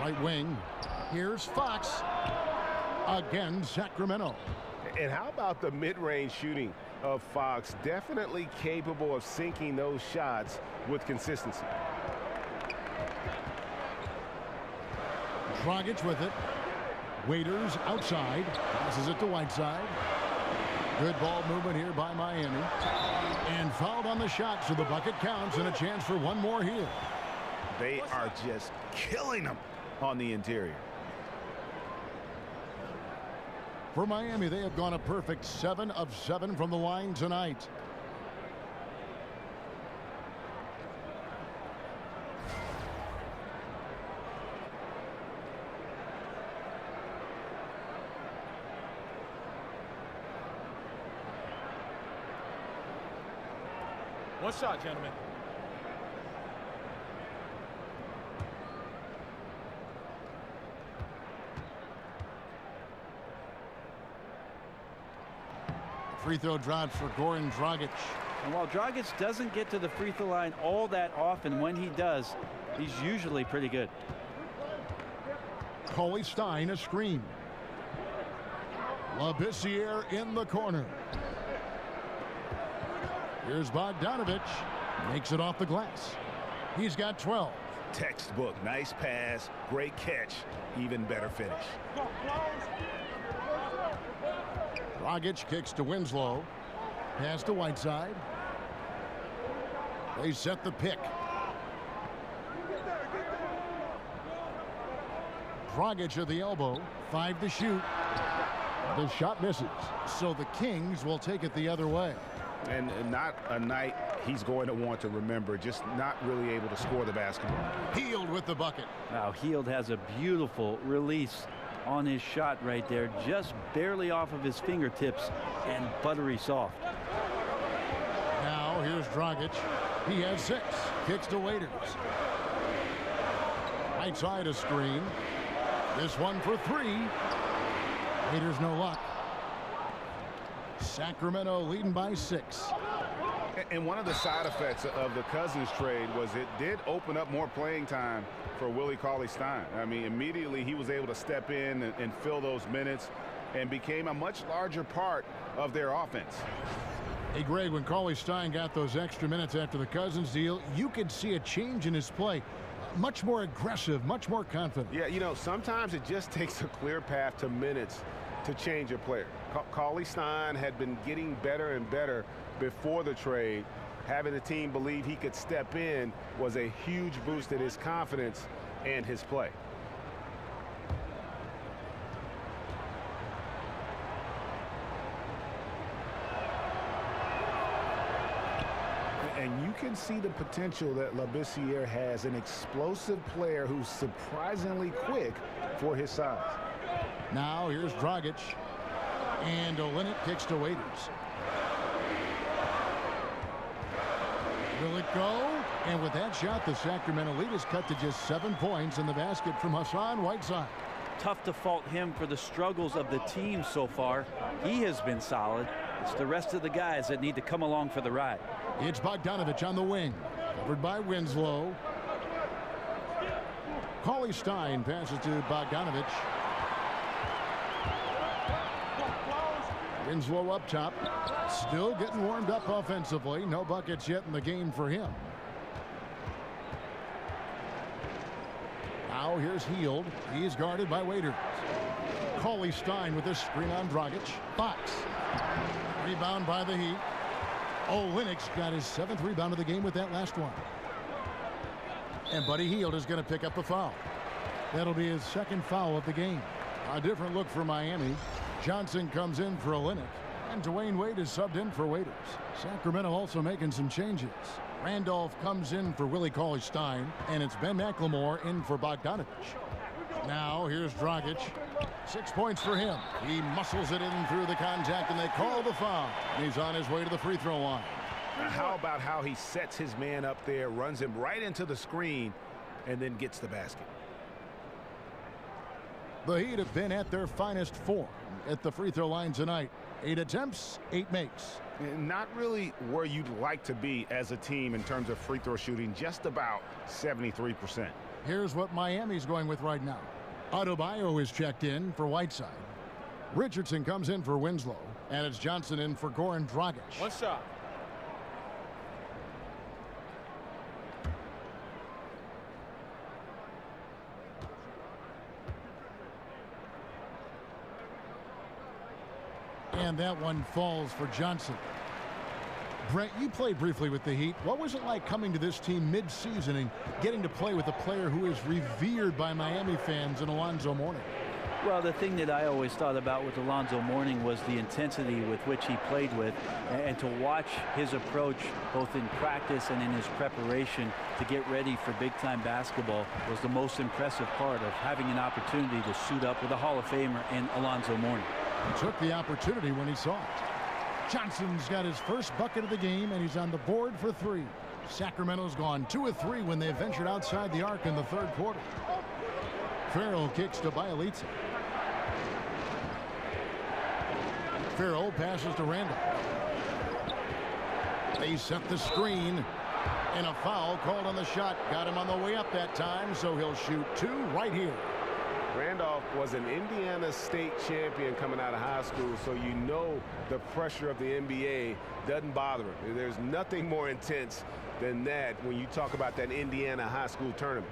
Right wing. Here's Fox. Again, Sacramento. And how about the mid-range shooting of Fox? Definitely capable of sinking those shots with consistency. Dragic with it. Waiters outside. Passes it to Whiteside. Good ball movement here by Miami. And fouled on the shot, so the bucket counts and a chance for one more here. They are just killing them on the interior. For Miami, they have gone a perfect 7 of 7 from the line tonight. One shot, gentlemen. Free throw dropped for Goran Dragic. And while Dragic doesn't get to the free throw line all that often, when he does, he's usually pretty good. Cauley Stein, a screen. Labissiere in the corner. Here's Bogdanovich. Makes it off the glass. He's got 12. Textbook. Nice pass. Great catch. Even better finish. Dragic kicks to Winslow. Pass to Whiteside. They set the pick. Dragic at the elbow. 5 to shoot. The shot misses. So the Kings will take it the other way. And not a night he's going to want to remember. Just not really able to score the basketball. Hield with the bucket. Now Hield has a beautiful release on his shot right there, just barely off of his fingertips and buttery soft. Now here's Dragic. He has 6. Kicks to Waiters. Right side a screen. This one for 3. Waiters no luck. Sacramento leading by 6. And one of the side effects of the Cousins trade was it did open up more playing time for Willie Cauley-Stein. I mean, immediately he was able to step in and fill those minutes and became a much larger part of their offense. Hey, Greg, when Cauley-Stein got those extra minutes after the Cousins deal, you could see a change in his play. Much more aggressive, much more confident. Yeah, you know, sometimes it just takes a clear path to minutes to change a player. Cauley-Stein had been getting better and better before the trade. Having the team believe he could step in was a huge boost in his confidence and his play. And you can see the potential that Labissiere has, an explosive player who's surprisingly quick for his size. Now here's Dragic. And Olynyk kicks to Waiters. Will it go? And with that shot, the Sacramento lead is cut to just 7 points in the basket from Hassan Whiteside. Tough to fault him for the struggles of the team so far. He has been solid. It's the rest of the guys that need to come along for the ride. It's Bogdanovich on the wing. Covered by Winslow. Cauley-Stein passes to Bogdanovich. Winslow up top. Still getting warmed up offensively. No buckets yet in the game for him. Now here's Hield. He's guarded by Waiters. Cauley-Stein with this screen on Dragic. Fox. Rebound by the Heat. Olynyk's got his 7th rebound of the game with that last one. And Buddy Hield is going to pick up the foul. That'll be his 2nd foul of the game. A different look for Miami. Johnson comes in for Olynyk. And Dwayne Wade is subbed in for Waiters. Sacramento also making some changes. Randolph comes in for Willie Cauley-Stein. And it's Ben McLemore in for Bogdanovich. Now here's Dragic. 6 points for him. He muscles it in through the contact, and they call the foul. He's on his way to the free throw line. Now, how about how he sets his man up there, runs him right into the screen, and then gets the basket? The Heat have been at their finest form. at the free throw line tonight. 8 attempts, 8 makes. Not really where you'd like to be as a team in terms of free throw shooting, just about 73%. Here's what Miami's going with right now. Adebayo is checked in for Whiteside. Richardson comes in for Winslow. And it's Johnson in for Goran Dragic. One shot. And that one falls for Johnson. Brent, you played briefly with the Heat. What was it like coming to this team mid-season and getting to play with a player who is revered by Miami fans in Alonzo Mourning? Well, the thing that I always thought about with Alonzo Mourning was the intensity with which he played with, and to watch his approach both in practice and in his preparation to get ready for big-time basketball was the most impressive part of having an opportunity to suit up with a Hall of Famer in Alonzo Mourning. He took the opportunity when he saw it. Johnson's got his first bucket of the game, and he's on the board for 3. Sacramento's gone 2 of 3 when they ventured outside the arc in the third quarter. Farrell kicks to Bielitsa. Farrell passes to Randall. They set the screen, and a foul called on the shot. Got him on the way up that time, so he'll shoot 2 right here. Randolph was an Indiana State champion coming out of high school, so you know the pressure of the NBA doesn't bother him. There's nothing more intense than that when you talk about that Indiana high school tournament.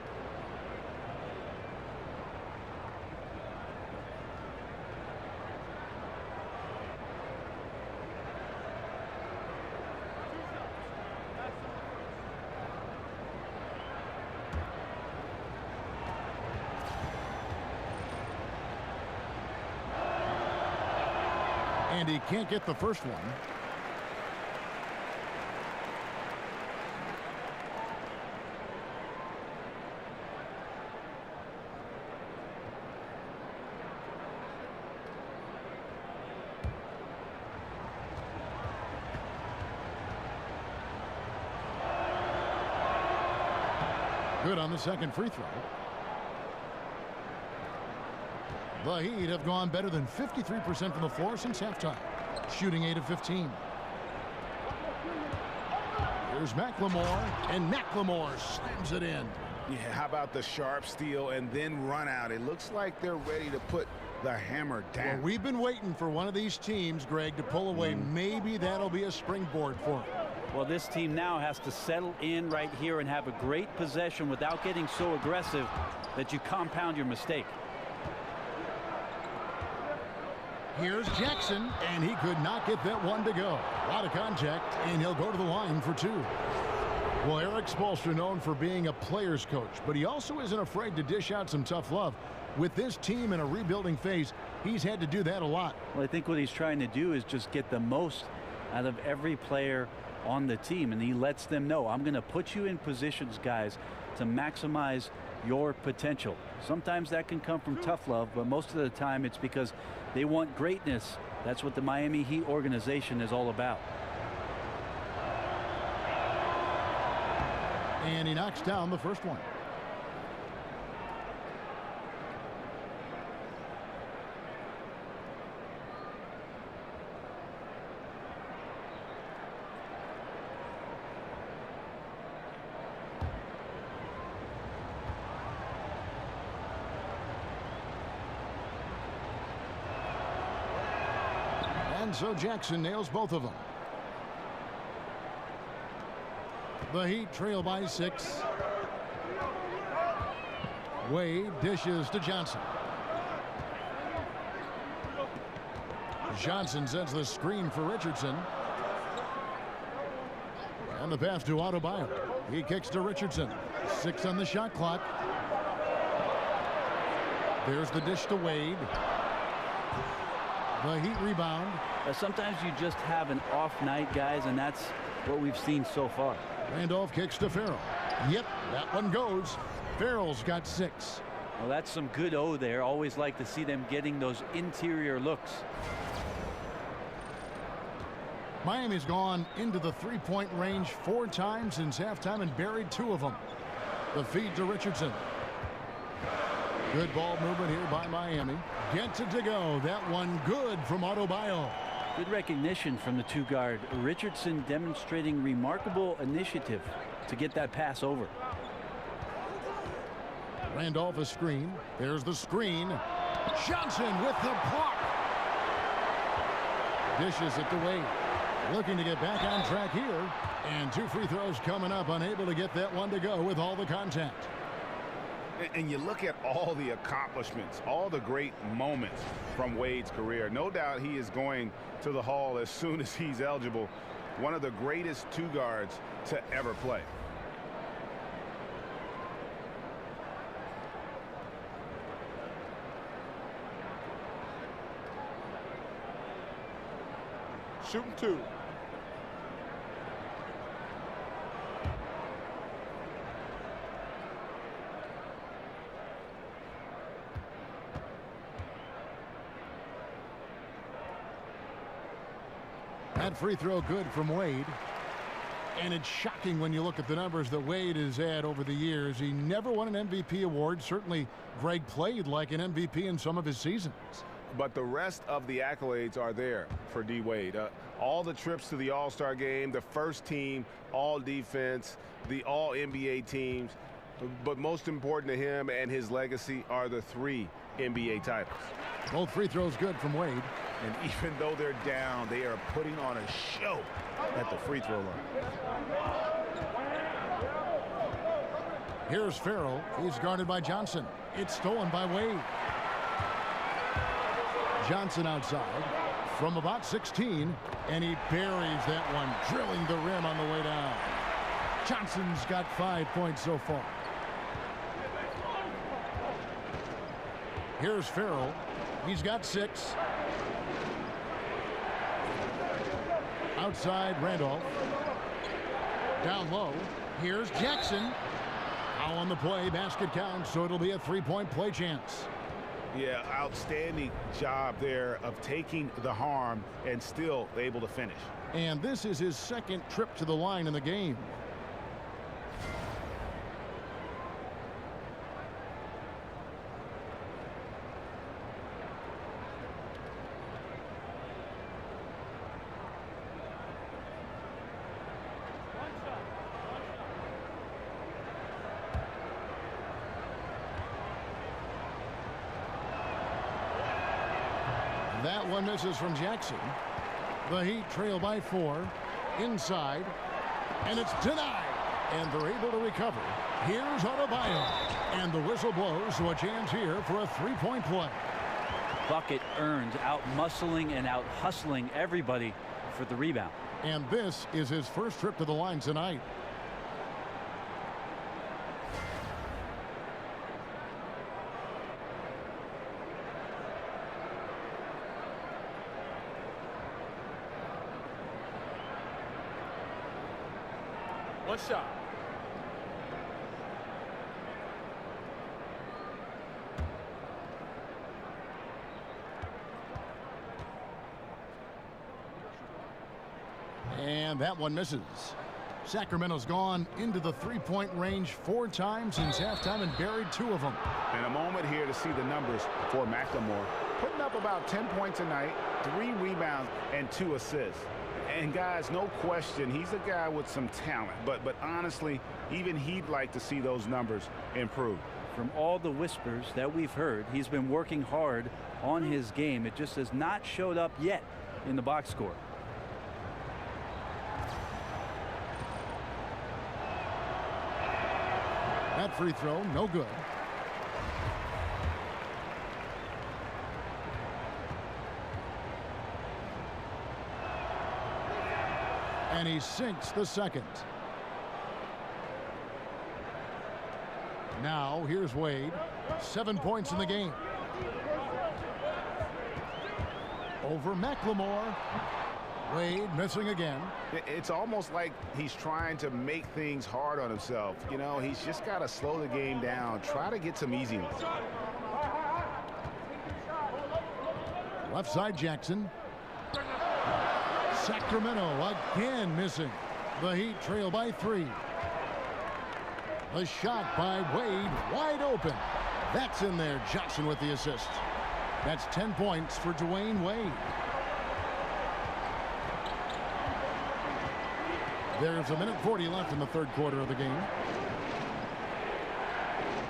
And he can't get the first one. Good on the second free throw. The Heat have gone better than 53% from the floor since halftime, shooting 8 of 15. Here's McLemore, and McLemore slams it in. Yeah, how about the sharp steal and then run out? It looks like they're ready to put the hammer down. Well, we've been waiting for one of these teams, Greg, to pull away. Maybe that'll be a springboard for them. Well, this team now has to settle in right here and have a great possession without getting so aggressive that you compound your mistake. Here's Jackson, and he could not get that one to go. A lot of contact, and he'll go to the line for 2. Well, Eric Spoelstra known for being a player's coach, but he also isn't afraid to dish out some tough love. With this team in a rebuilding phase, he's had to do that a lot. Well, I think what he's trying to do is just get the most out of every player on the team, and he lets them know, I'm going to put you in positions, guys, to maximize your potential. Sometimes that can come from tough love, but most of the time it's because they want greatness. That's what the Miami Heat organization is all about. And he knocks down the first one. And so Jackson nails both of them. The Heat trail by 6. Wade dishes to Johnson. Johnson sends the screen for Richardson. And the pass to Adebayo. He kicks to Richardson. 6 on the shot clock. There's the dish to Wade. The Heat rebound. Sometimes you just have an off night, guys, and that's what we've seen so far. Randolph kicks to Farrell. Yep, that one goes. Farrell's got 6. Well, that's some good O there. Always like to see them getting those interior looks. Miami's gone into the three-point range 4 times since halftime and buried 2 of them. The feed to Richardson. Good ball movement here by Miami. Gets it to go. That one good from Adebayo. Good recognition from the two guard. Richardson demonstrating remarkable initiative to get that pass over. Randolph a screen. There's the screen. Johnson with the block. Dishes it to Wade. Looking to get back on track here. And 2 free throws coming up. Unable to get that one to go with all the contact. And you look at all the accomplishments, all the great moments from Wade's career. No doubt he is going to the Hall as soon as he's eligible. One of the greatest two guards to ever play. Shooting 2. That free throw good from Wade. And it's shocking when you look at the numbers that Wade has had over the years. He never won an MVP award. Certainly, Greg played like an MVP in some of his seasons. But the rest of the accolades are there for D. Wade. All the trips to the All-Star game, the first team, all defense, the all NBA teams. But most important to him and his legacy are the 3 NBA titles. Both free throws good from Wade. And even though they're down, they are putting on a show at the free throw line. Here's Farrell. He's guarded by Johnson. It's stolen by Wade. Johnson outside from about 16, and he buries that one, drilling the rim on the way down. Johnson's got 5 points so far. Here's Farrell. He's got 6. Outside Randolph. Down low. Here's Jackson. Foul on the play. Basket counts, so it'll be a 3-point play chance. Yeah, outstanding job there of taking the harm and still able to finish. And this is his second trip to the line in the game. That one misses from Jackson. The Heat trail by 4. Inside. And it's denied. And they're able to recover. Here's Adebayo. And the whistle blows, so a chance here for a 3-point play. Bucket earned, out-muscling and out-hustling everybody for the rebound. And this is his first trip to the line tonight. One shot. And that one misses. Sacramento's gone into the 3-point range 4 times since halftime and buried 2 of them. And a moment here to see the numbers for McLemore. Putting up about 10 points a night, 3 rebounds, and 2 assists. And guys, no question, he's a guy with some talent. But honestly, even he'd like to see those numbers improve. From all the whispers that we've heard, he's been working hard on his game. It just has not showed up yet in the box score. That free throw, no good. And he sinks the second. Now, here's Wade. 7 points in the game. Over McLemore. Wade missing again. It's almost like he's trying to make things hard on himself. You know, he's just got to slow the game down. Try to get some easy ones. Left side Jackson. Sacramento again missing. The Heat trail by 3. The shot by Wade wide open. That's in there. Johnson with the assist. That's 10 points for Dwayne Wade. There's 1:40 left in the third quarter of the game.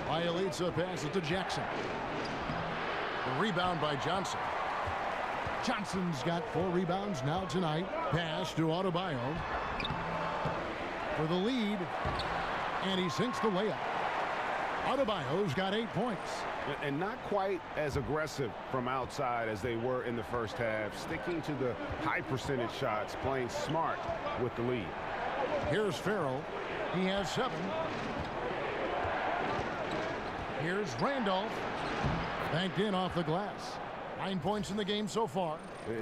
Bielitsa passes to Jackson. The rebound by Johnson. Johnson's got 4 rebounds now tonight. Pass to Adebayo for the lead, and he sinks the layup. Adebayo's got 8 points. And not quite as aggressive from outside as they were in the first half, sticking to the high percentage shots, playing smart with the lead. Here's Farrell. He has 7. Here's Randolph. Banked in off the glass. 9 points in the game so far.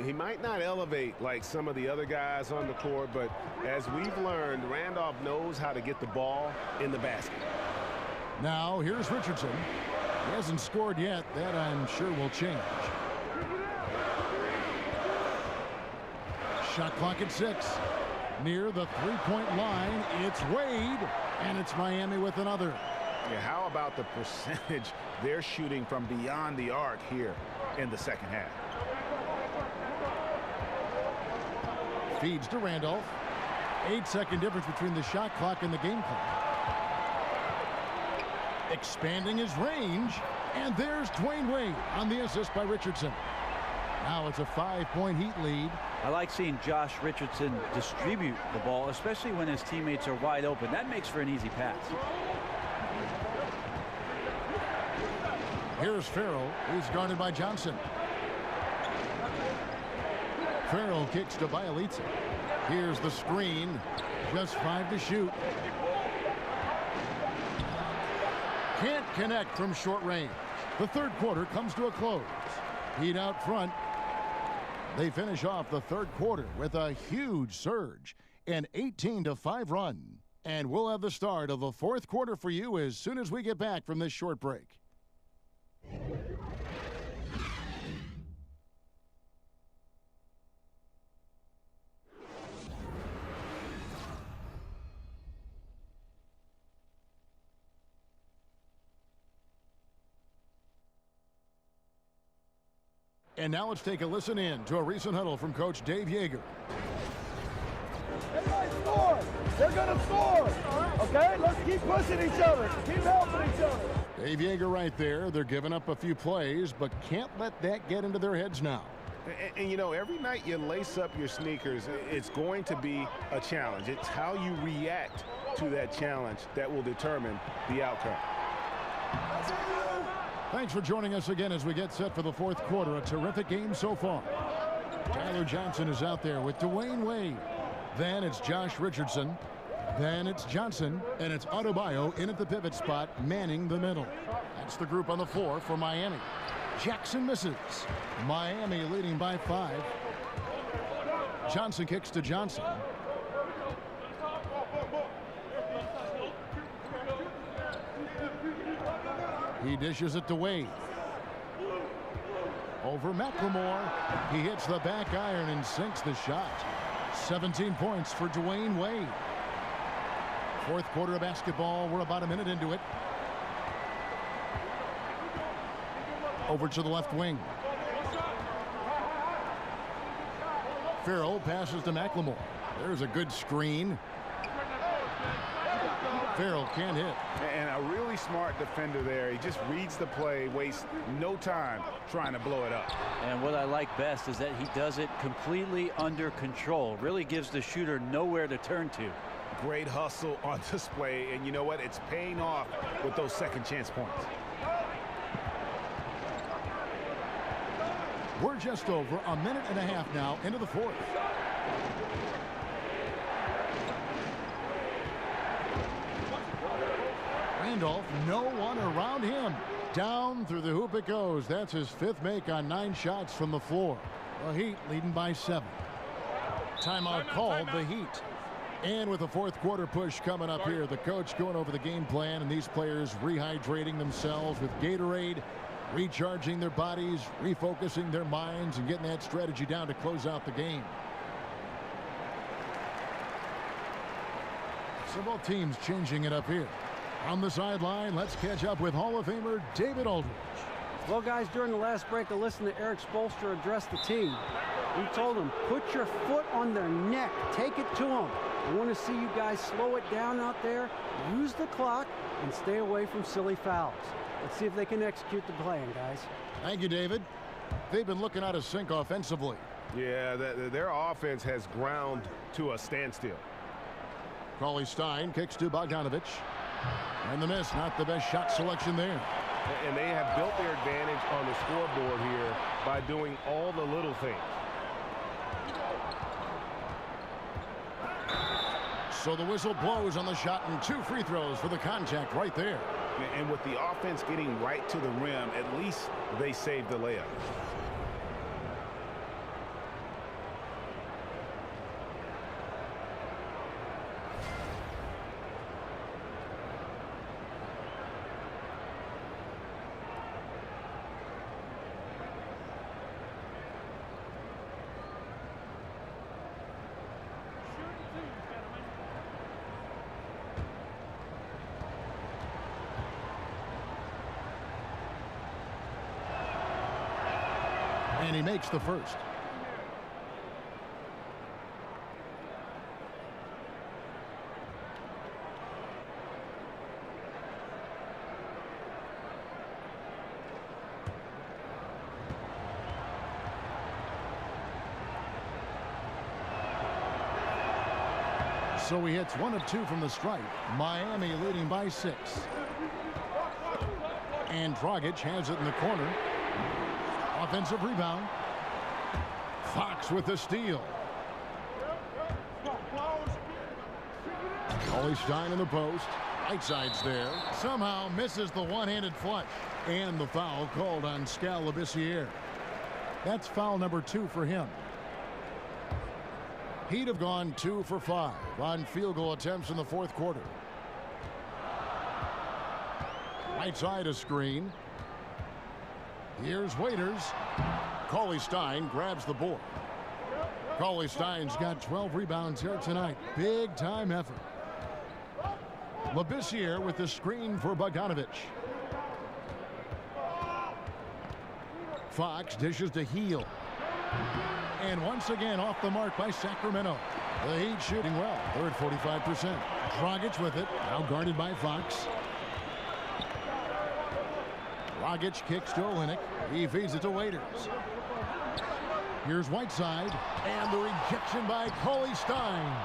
He might not elevate like some of the other guys on the court, but as we've learned, Randolph knows how to get the ball in the basket. Now here's Richardson. He hasn't scored yet. That I'm sure will change. Shot clock at 6. Near the three-point line, it's Wade, and it's Miami with another. Yeah, how about the percentage they're shooting from beyond the arc here in the second half? Feeds to Randolph. 8-second difference between the shot clock and the game clock. Expanding his range, and there's Dwayne Wade on the assist by Richardson. Now it's a 5-point Heat lead. I like seeing Josh Richardson distribute the ball, especially when his teammates are wide open. That makes for an easy pass. Here's Farrell. He's guarded by Johnson. Farrell kicks to Bielitsa. Here's the screen. Just 5 to shoot. Can't connect from short range. The third quarter comes to a close. Heat out front. They finish off the third quarter with a huge surge, an 18-5 run. And we'll have the start of the fourth quarter for you as soon as we get back from this short break. And now let's take a listen in to a recent huddle from Coach Dave Yeager. They might score. They're going to score. Okay, let's keep pushing each other. Keep helping each other. Dave Yeager right there. They're giving up a few plays, but can't let that get into their heads now. And you know, every night you lace up your sneakers, it's going to be a challenge. It's how you react to that challenge that will determine the outcome. Thanks for joining us again as we get set for the fourth quarter. A terrific game so far. Tyler Johnson is out there with Dwayne Wade. Then it's Josh Richardson. Then it's Johnson. And it's Adebayo in at the pivot spot, manning the middle. That's the group on the floor for Miami. Jackson misses. Miami leading by 5. Johnson kicks to Johnson. He dishes it to Wade. Over McLemore. He hits the back iron and sinks the shot. 17 points for Dwayne Wade. Fourth quarter of basketball. We're about a minute into it. Over to the left wing. Farrell passes to McLemore. There's a good screen. Farrell can't hit. And a really smart defender there. He just reads the play, wastes no time trying to blow it up. And what I like best is that he does it completely under control. Really gives the shooter nowhere to turn to. Great hustle on display, and you know what? It's paying off with those second chance points. We're just over a minute and a half now into the fourth. Randolph, no one around him. Down through the hoop it goes. That's his 5th make on 9 shots from the floor. The Heat leading by 7. Timeout called, the Heat. And with the fourth quarter push coming up here, the coach going over the game plan and these players rehydrating themselves with Gatorade, recharging their bodies, refocusing their minds, and getting that strategy down to close out the game. So both teams changing it up here. On the sideline, let's catch up with Hall of Famer David Aldridge. Well, guys, during the last break, I listened to Eric Spoelstra address the team. He told them, put your foot on their neck. Take it to them. I want to see you guys slow it down out there, use the clock, and stay away from silly fouls. Let's see if they can execute the plan, guys. Thank you, David. They've been looking out of sync offensively. Yeah, their offense has ground to a standstill. Cauley-Stein kicks to Bogdanovich. And the miss, not the best shot selection there. And they have built their advantage on the scoreboard here by doing all the little things. So the whistle blows on the shot and 2 free throws for the contact right there. And with the offense getting right to the rim, at least they saved the layup. And he makes the first. So he hits 1 of 2 from the stripe. Miami leading by 6. And Dragic has it in the corner. Offensive rebound. Fox with the steal. Cauley-Stein in the post. Whiteside's there. Somehow misses the one-handed flush. And the foul called on Labissiere. That's foul number 2 for him. He'd have gone 2 for 5 on field goal attempts in the 4th quarter. Right side a screen. Here's Waiters. Cauley-Stein grabs the board. Cauley-Stein's got 12 rebounds here tonight. Big time effort. Labissiere with the screen for Bogdanovich. Fox dishes to Heel. And once again off the mark by Sacramento. The Heat shooting well. They're at 45%. Dragic with it. Now guarded by Fox. Dragic kicks to Olynyk. He feeds it to Waiters. Here's Whiteside. And the rejection by Cauley-Stein.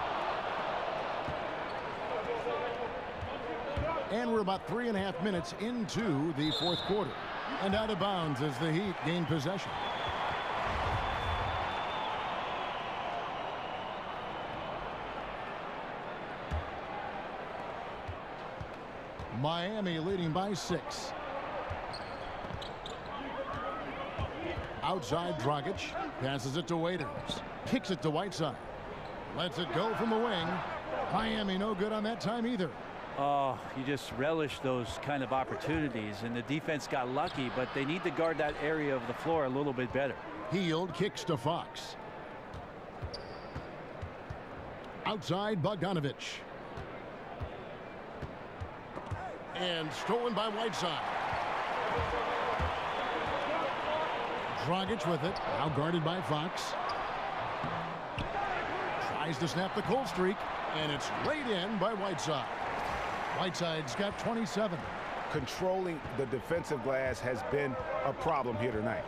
And we're about 3.5 minutes into the 4th quarter. And out of bounds as the Heat gain possession. Miami leading by 6. Outside Dragic. Passes it to Waiters. Kicks it to Whiteside. Lets it go from the wing. Miami no good on that time either. Oh, you just relish those kind of opportunities. And the defense got lucky, but they need to guard that area of the floor a little bit better. Hield kicks to Fox. Outside Bogdanovich. And stolen by Whiteside. Dragic with it. Now guarded by Fox. Tries to snap the cold streak. And it's laid in by Whiteside. Whiteside's got 27. Controlling the defensive glass has been a problem here tonight.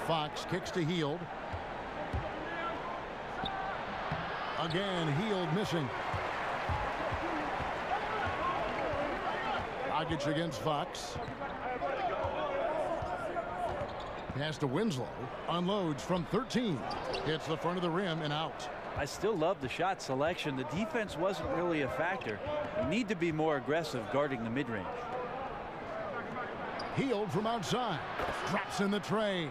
Fox kicks to Hield. Again, Hield missing. Dragic against Fox. Pass to Winslow. Unloads from 13. Hits the front of the rim and out. I still love the shot selection. The defense wasn't really a factor. You need to be more aggressive guarding the mid-range. Hield from outside. Drops in the tray.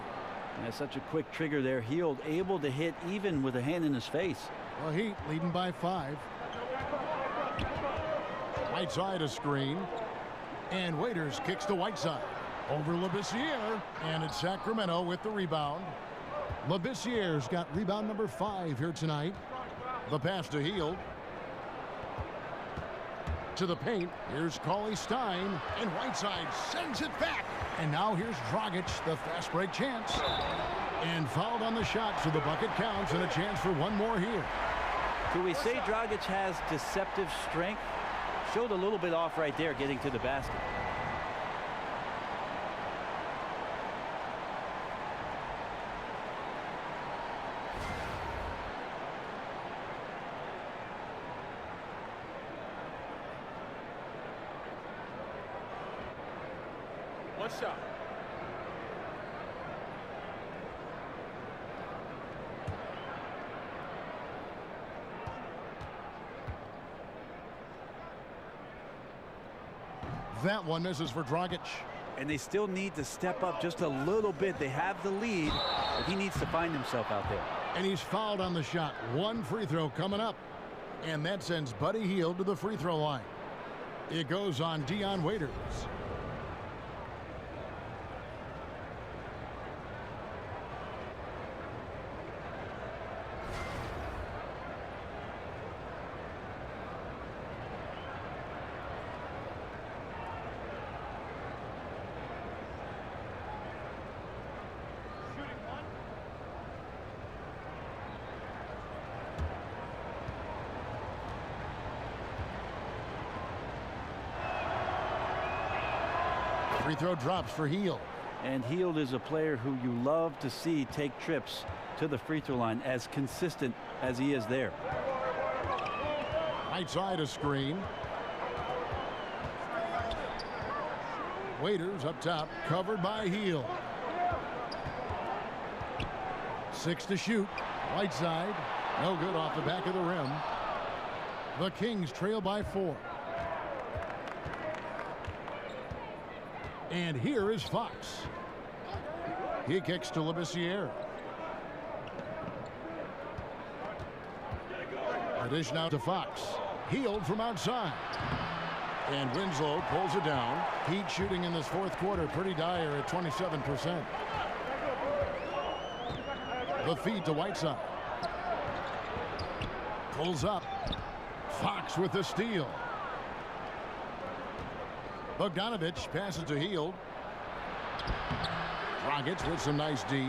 Yeah, such a quick trigger there. Hield able to hit even with a hand in his face. The Heat leading by 5. Whiteside a screen. And Waiters kicks to Whiteside. Over Labissiere. And it's Sacramento with the rebound. Labissiere's got rebound number 5 here tonight. The pass to Hield. To the paint. Here's Cauley Stein. And Whiteside sends it back. And now here's Dragic, the fast break chance. And fouled on the shot, so the bucket counts and a chance for one more here. Do we say Dragic has deceptive strength? Showed a little bit off right there getting to the basket. One shot. That one misses for Dragic. And they still need to step up just a little bit. They have the lead, but he needs to find himself out there. And he's fouled on the shot. One free throw coming up. And that sends Buddy Hield to the free throw line. It goes on Dion Waiters. Free throw drops for Hield. And Hield is a player who you love to see take trips to the free throw line, as consistent as he is there. Right side a screen. Waiters up top, covered by Hield. 6 to shoot. Right side, no good off the back of the rim. The Kings trail by 4. And here is Fox. He kicks to Labissiere. A dish now to Fox. Hield from outside. And Winslow pulls it down. Heat shooting in this fourth quarter pretty dire at 27%. The feed to Whiteside. Pulls up. Fox with the steal. Bogdanovich passes to Hield. Dragic with some nice D.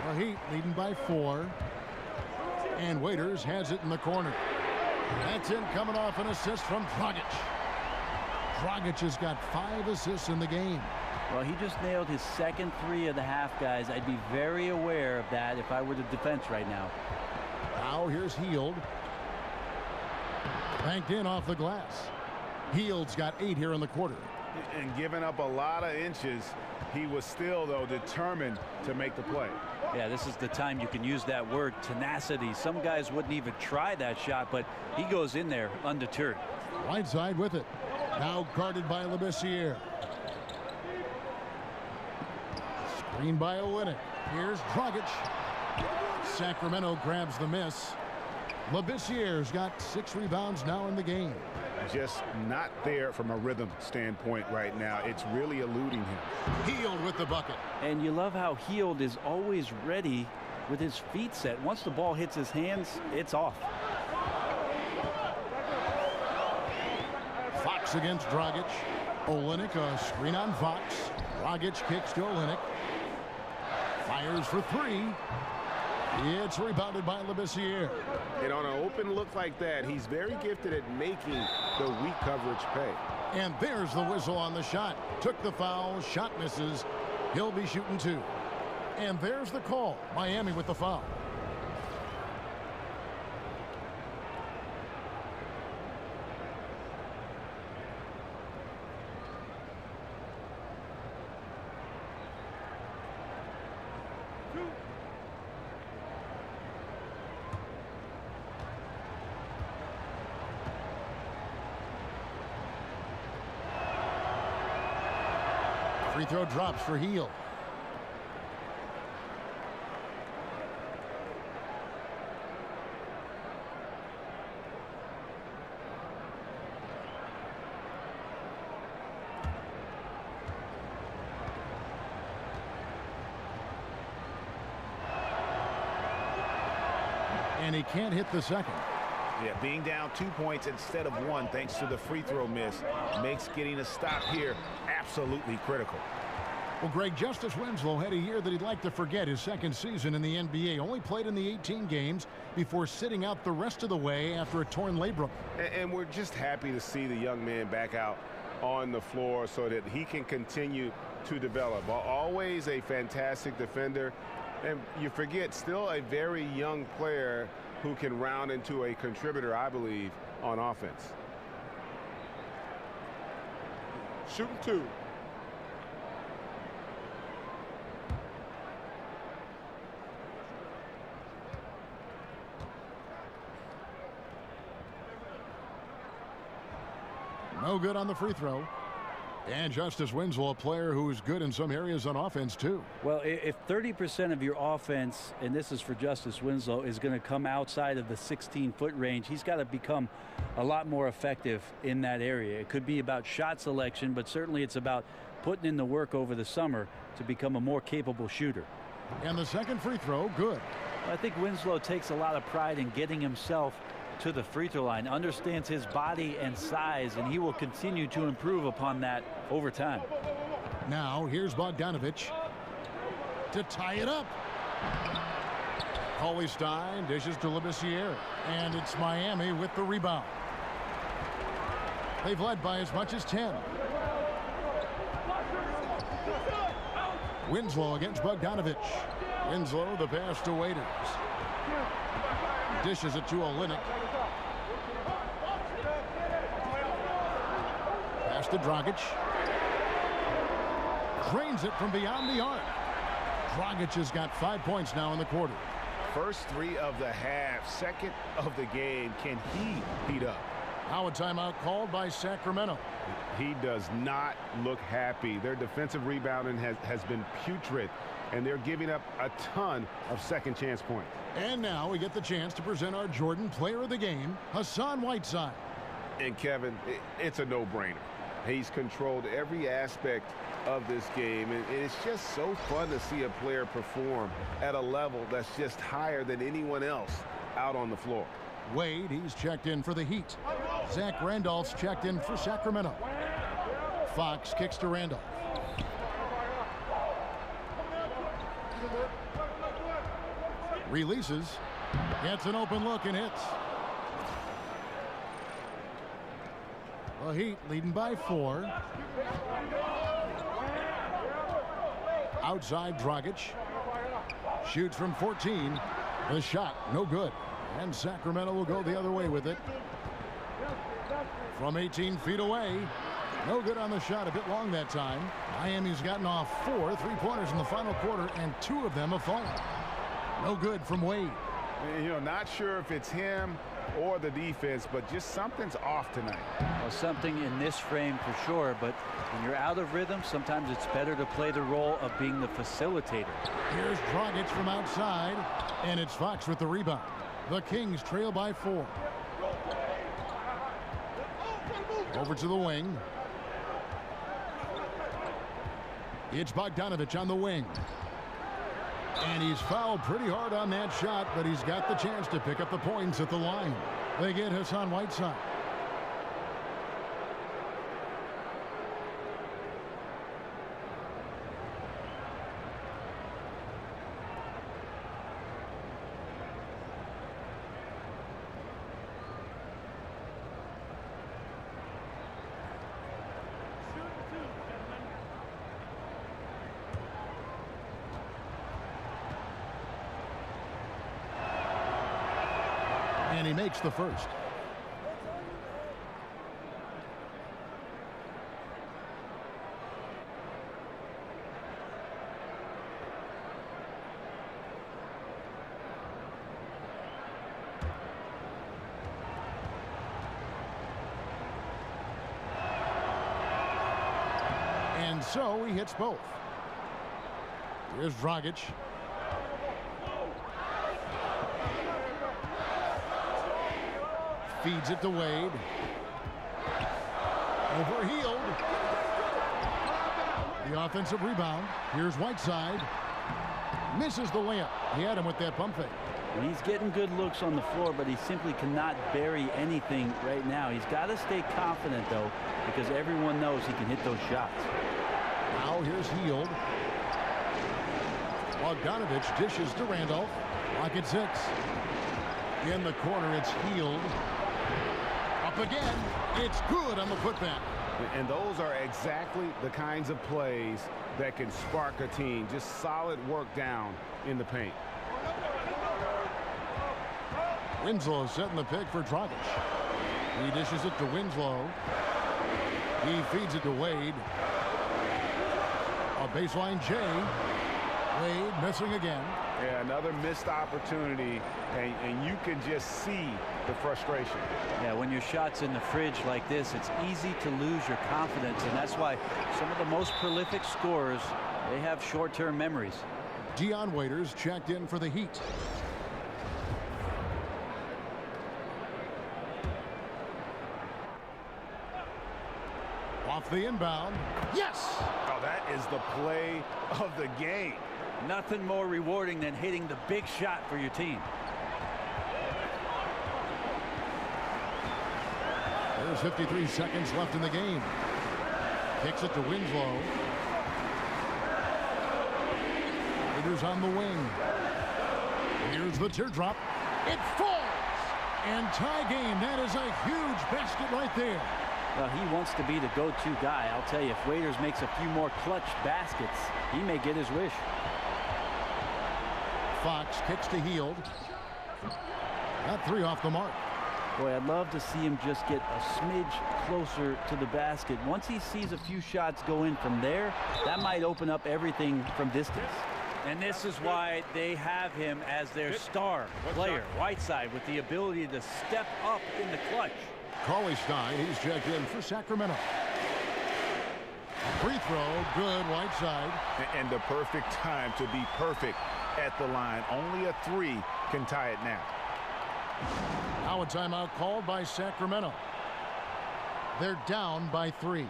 The Heat leading by 4. And Waiters has it in the corner. That's in, coming off an assist from Dragic. Dragic has got 5 assists in the game. Well, he just nailed his second 3 of the half, guys. I'd be very aware of that if I were the defense right now. Now here's Hield. Banked in off the glass. Hield's got 8 here in the quarter. And giving up a lot of inches, he was still, though, determined to make the play. Yeah, this is the time you can use that word, tenacity. Some guys wouldn't even try that shot, but he goes in there undeterred. Whiteside with it. Now guarded by Labissiere. Screen by Olynyk. Here's Dragic. Sacramento grabs the miss. Labissiere's got 6 rebounds now in the game. Just not there from a rhythm standpoint right now. It's really eluding him. Hield with the bucket. And you love how Hield is always ready with his feet set. Once the ball hits his hands, it's off. Fox against Dragic. Olynyk, a screen on Fox. Dragic kicks to Olynyk. Fires for 3. It's rebounded by Labissiere. And on an open look like that, he's very gifted at making the weak coverage pay. And there's the whistle on the shot. Took the foul, shot misses. He'll be shooting 2. And there's the call. Miami with the foul. Free throw drops for Hield. And he can't hit the second. Yeah, being down 2 points instead of 1 thanks to the free throw miss makes getting a stop here absolutely critical. Well, Greg, Justice Winslow had a year that he'd like to forget. His second season in the NBA, only played in the 18 games before sitting out the rest of the way after a torn labrum. And we're just happy to see the young man back out on the floor so that he can continue to develop. Always a fantastic defender. And you forget, still a very young player who can round into a contributor, I believe, on offense. Shooting 2. No good on the free throw. And Justice Winslow, a player who is good in some areas on offense, too. Well, if 30% of your offense, and this is for Justice Winslow, is going to come outside of the 16-foot range, he's got to become a lot more effective in that area. It could be about shot selection, but certainly it's about putting in the work over the summer to become a more capable shooter. And the second free throw, good. I think Winslow takes a lot of pride in getting himself to the free throw line, understands his body and size, and he will continue to improve upon that over time. Now here's Bogdanovich to tie it up. Cauley Stein dishes to Labissiere, and it's Miami with the rebound. They've led by as much as 10. Winslow against Bogdanovich. Winslow the pass to Waiters. Dishes it to Olynyk. Pass to Dragic. Drains it from beyond the arc. Dragic has got 5 points now in the quarter. First 3 of the half, second of the game. Can he heat up? Now a timeout called by Sacramento. He does not look happy. Their defensive rebounding has been putrid, and they're giving up a ton of second chance points. And now we get the chance to present our Jordan Player of the Game, Hassan Whiteside. And Kevin, it's a no-brainer. He's controlled every aspect of this game, and it's just so fun to see a player perform at a level that's just higher than anyone else out on the floor. Wade, he's checked in for the Heat. Zach Randolph's checked in for Sacramento. Fox kicks to Randolph. Releases. Gets an open look and hits. The Heat leading by 4. Outside Dragic. Shoots from 14. The shot, no good. And Sacramento will go the other way with it. From 18 feet away. No good on the shot, a bit long that time. Miami's gotten off 4 3-pointers in the final quarter, and 2 of them have fallen. No good from Wade. You know, not sure if it's him or the defense, but just something's off tonight. Well, something in this frame for sure, but when you're out of rhythm, sometimes it's better to play the role of being the facilitator. Here's Dragic from outside, and it's Fox with the rebound. The Kings trail by 4. Over to the wing. It's Bogdanovich on the wing. And he's fouled pretty hard on that shot, but he's got the chance to pick up the points at the line. They get Hassan Whiteside. And he makes the first. And so he hits both. Here's Dragic. Feeds it to Wade. Overhealed. The offensive rebound. Here's Whiteside. Misses the layup. He had him with that pump fake. And he's getting good looks on the floor, but he simply cannot bury anything right now. He's got to stay confident, though, because everyone knows he can hit those shots. Now here's Hield. Bogdanovich dishes to Randolph. Rocket 6. In the corner, it's Hield. Up again. It's good on the putback. And those are exactly the kinds of plays that can spark a team. Just solid work down in the paint. Winslow setting the pick for Dragic. He dishes it to Winslow. He feeds it to Wade. A baseline J. Wade missing again. Yeah, another missed opportunity, and you can just see the frustration. Yeah, when your shot's in the fridge like this, it's easy to lose your confidence, and that's why some of the most prolific scorers, they have short-term memories. Dion Waiters checked in for the Heat. Off the inbound. Yes! Oh, that is the play of the game. Nothing more rewarding than hitting the big shot for your team. There's 53 seconds left in the game. Kicks it to Winslow. Raiders on the wing. Here's the teardrop. It falls! And tie game. That is a huge basket right there. Well, he wants to be the go-to guy. I'll tell you, if Waiters makes a few more clutch baskets, he may get his wish. Fox kicks to Hield. Got 3 off the mark. Boy, I'd love to see him just get a smidge closer to the basket. Once he sees a few shots go in from there, that might open up everything from distance. And this is why they have him as their star player, Whiteside, with the ability to step up in the clutch. Cauley-Stein, he's checked in for Sacramento. Free throw, good, Whiteside. And the perfect time to be perfect at the line. Only a 3 can tie it now. Now a timeout called by Sacramento. They're down by 3.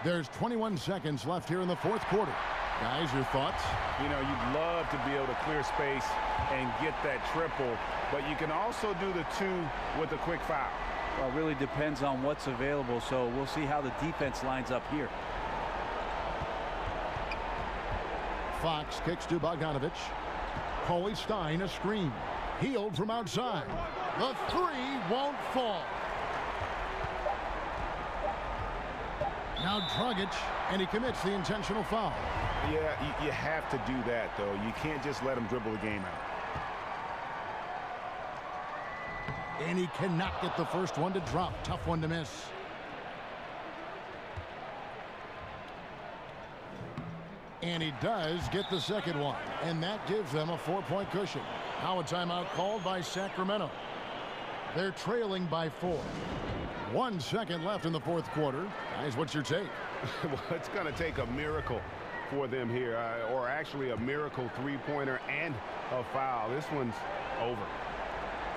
There's 21 seconds left here in the fourth quarter. Guys, your thoughts? You know, you'd love to be able to clear space and get that triple, but you can also do the 2 with a quick foul. Well, it really depends on what's available, so we'll see how the defense lines up here. Fox kicks to Bogdanovich. Cauley-Stein, a screen. Hield from outside. The 3 won't fall. Now Dragic, and he commits the intentional foul. Yeah, you have to do that, though. You can't just let him dribble the game out. And he cannot get the first one to drop. Tough one to miss. And he does get the second one. And that gives them a 4-point cushion. Now a timeout called by Sacramento. They're trailing by 4. 1 second left in the fourth quarter. Guys, what's your take? Well, it's going to take a miracle for them here, or actually a miracle 3-pointer and a foul. This one's over.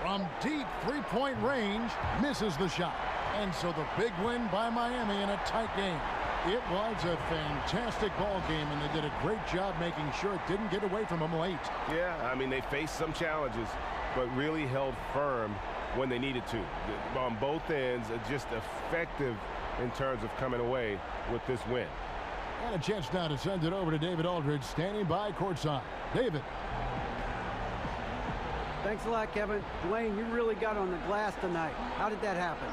From deep 3-point range, misses the shot. And so the big win by Miami in a tight game. It was a fantastic ball game, and they did a great job making sure it didn't get away from them late. Yeah, I mean, they faced some challenges, but really held firm when they needed to. On both ends, just effective in terms of coming away with this win. And a chance now to send it over to David Aldridge, standing by courtside. David. Thanks a lot, Kevin. Dwayne, you really got on the glass tonight. How did that happen?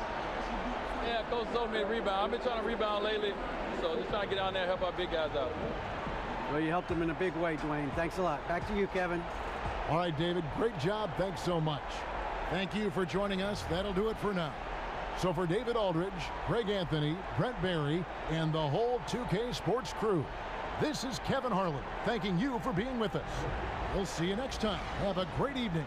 Yeah, Coach told me to rebound. I've been trying to rebound lately, so just trying to get down there and help our big guys out. Well, you helped them in a big way, Dwayne. Thanks a lot. Back to you, Kevin. All right, David, great job. Thanks so much. Thank you for joining us. That'll do it for now. So for David Aldridge, Greg Anthony, Brent Barry, and the whole 2K Sports crew, this is Kevin Harlan thanking you for being with us. We'll see you next time. Have a great evening.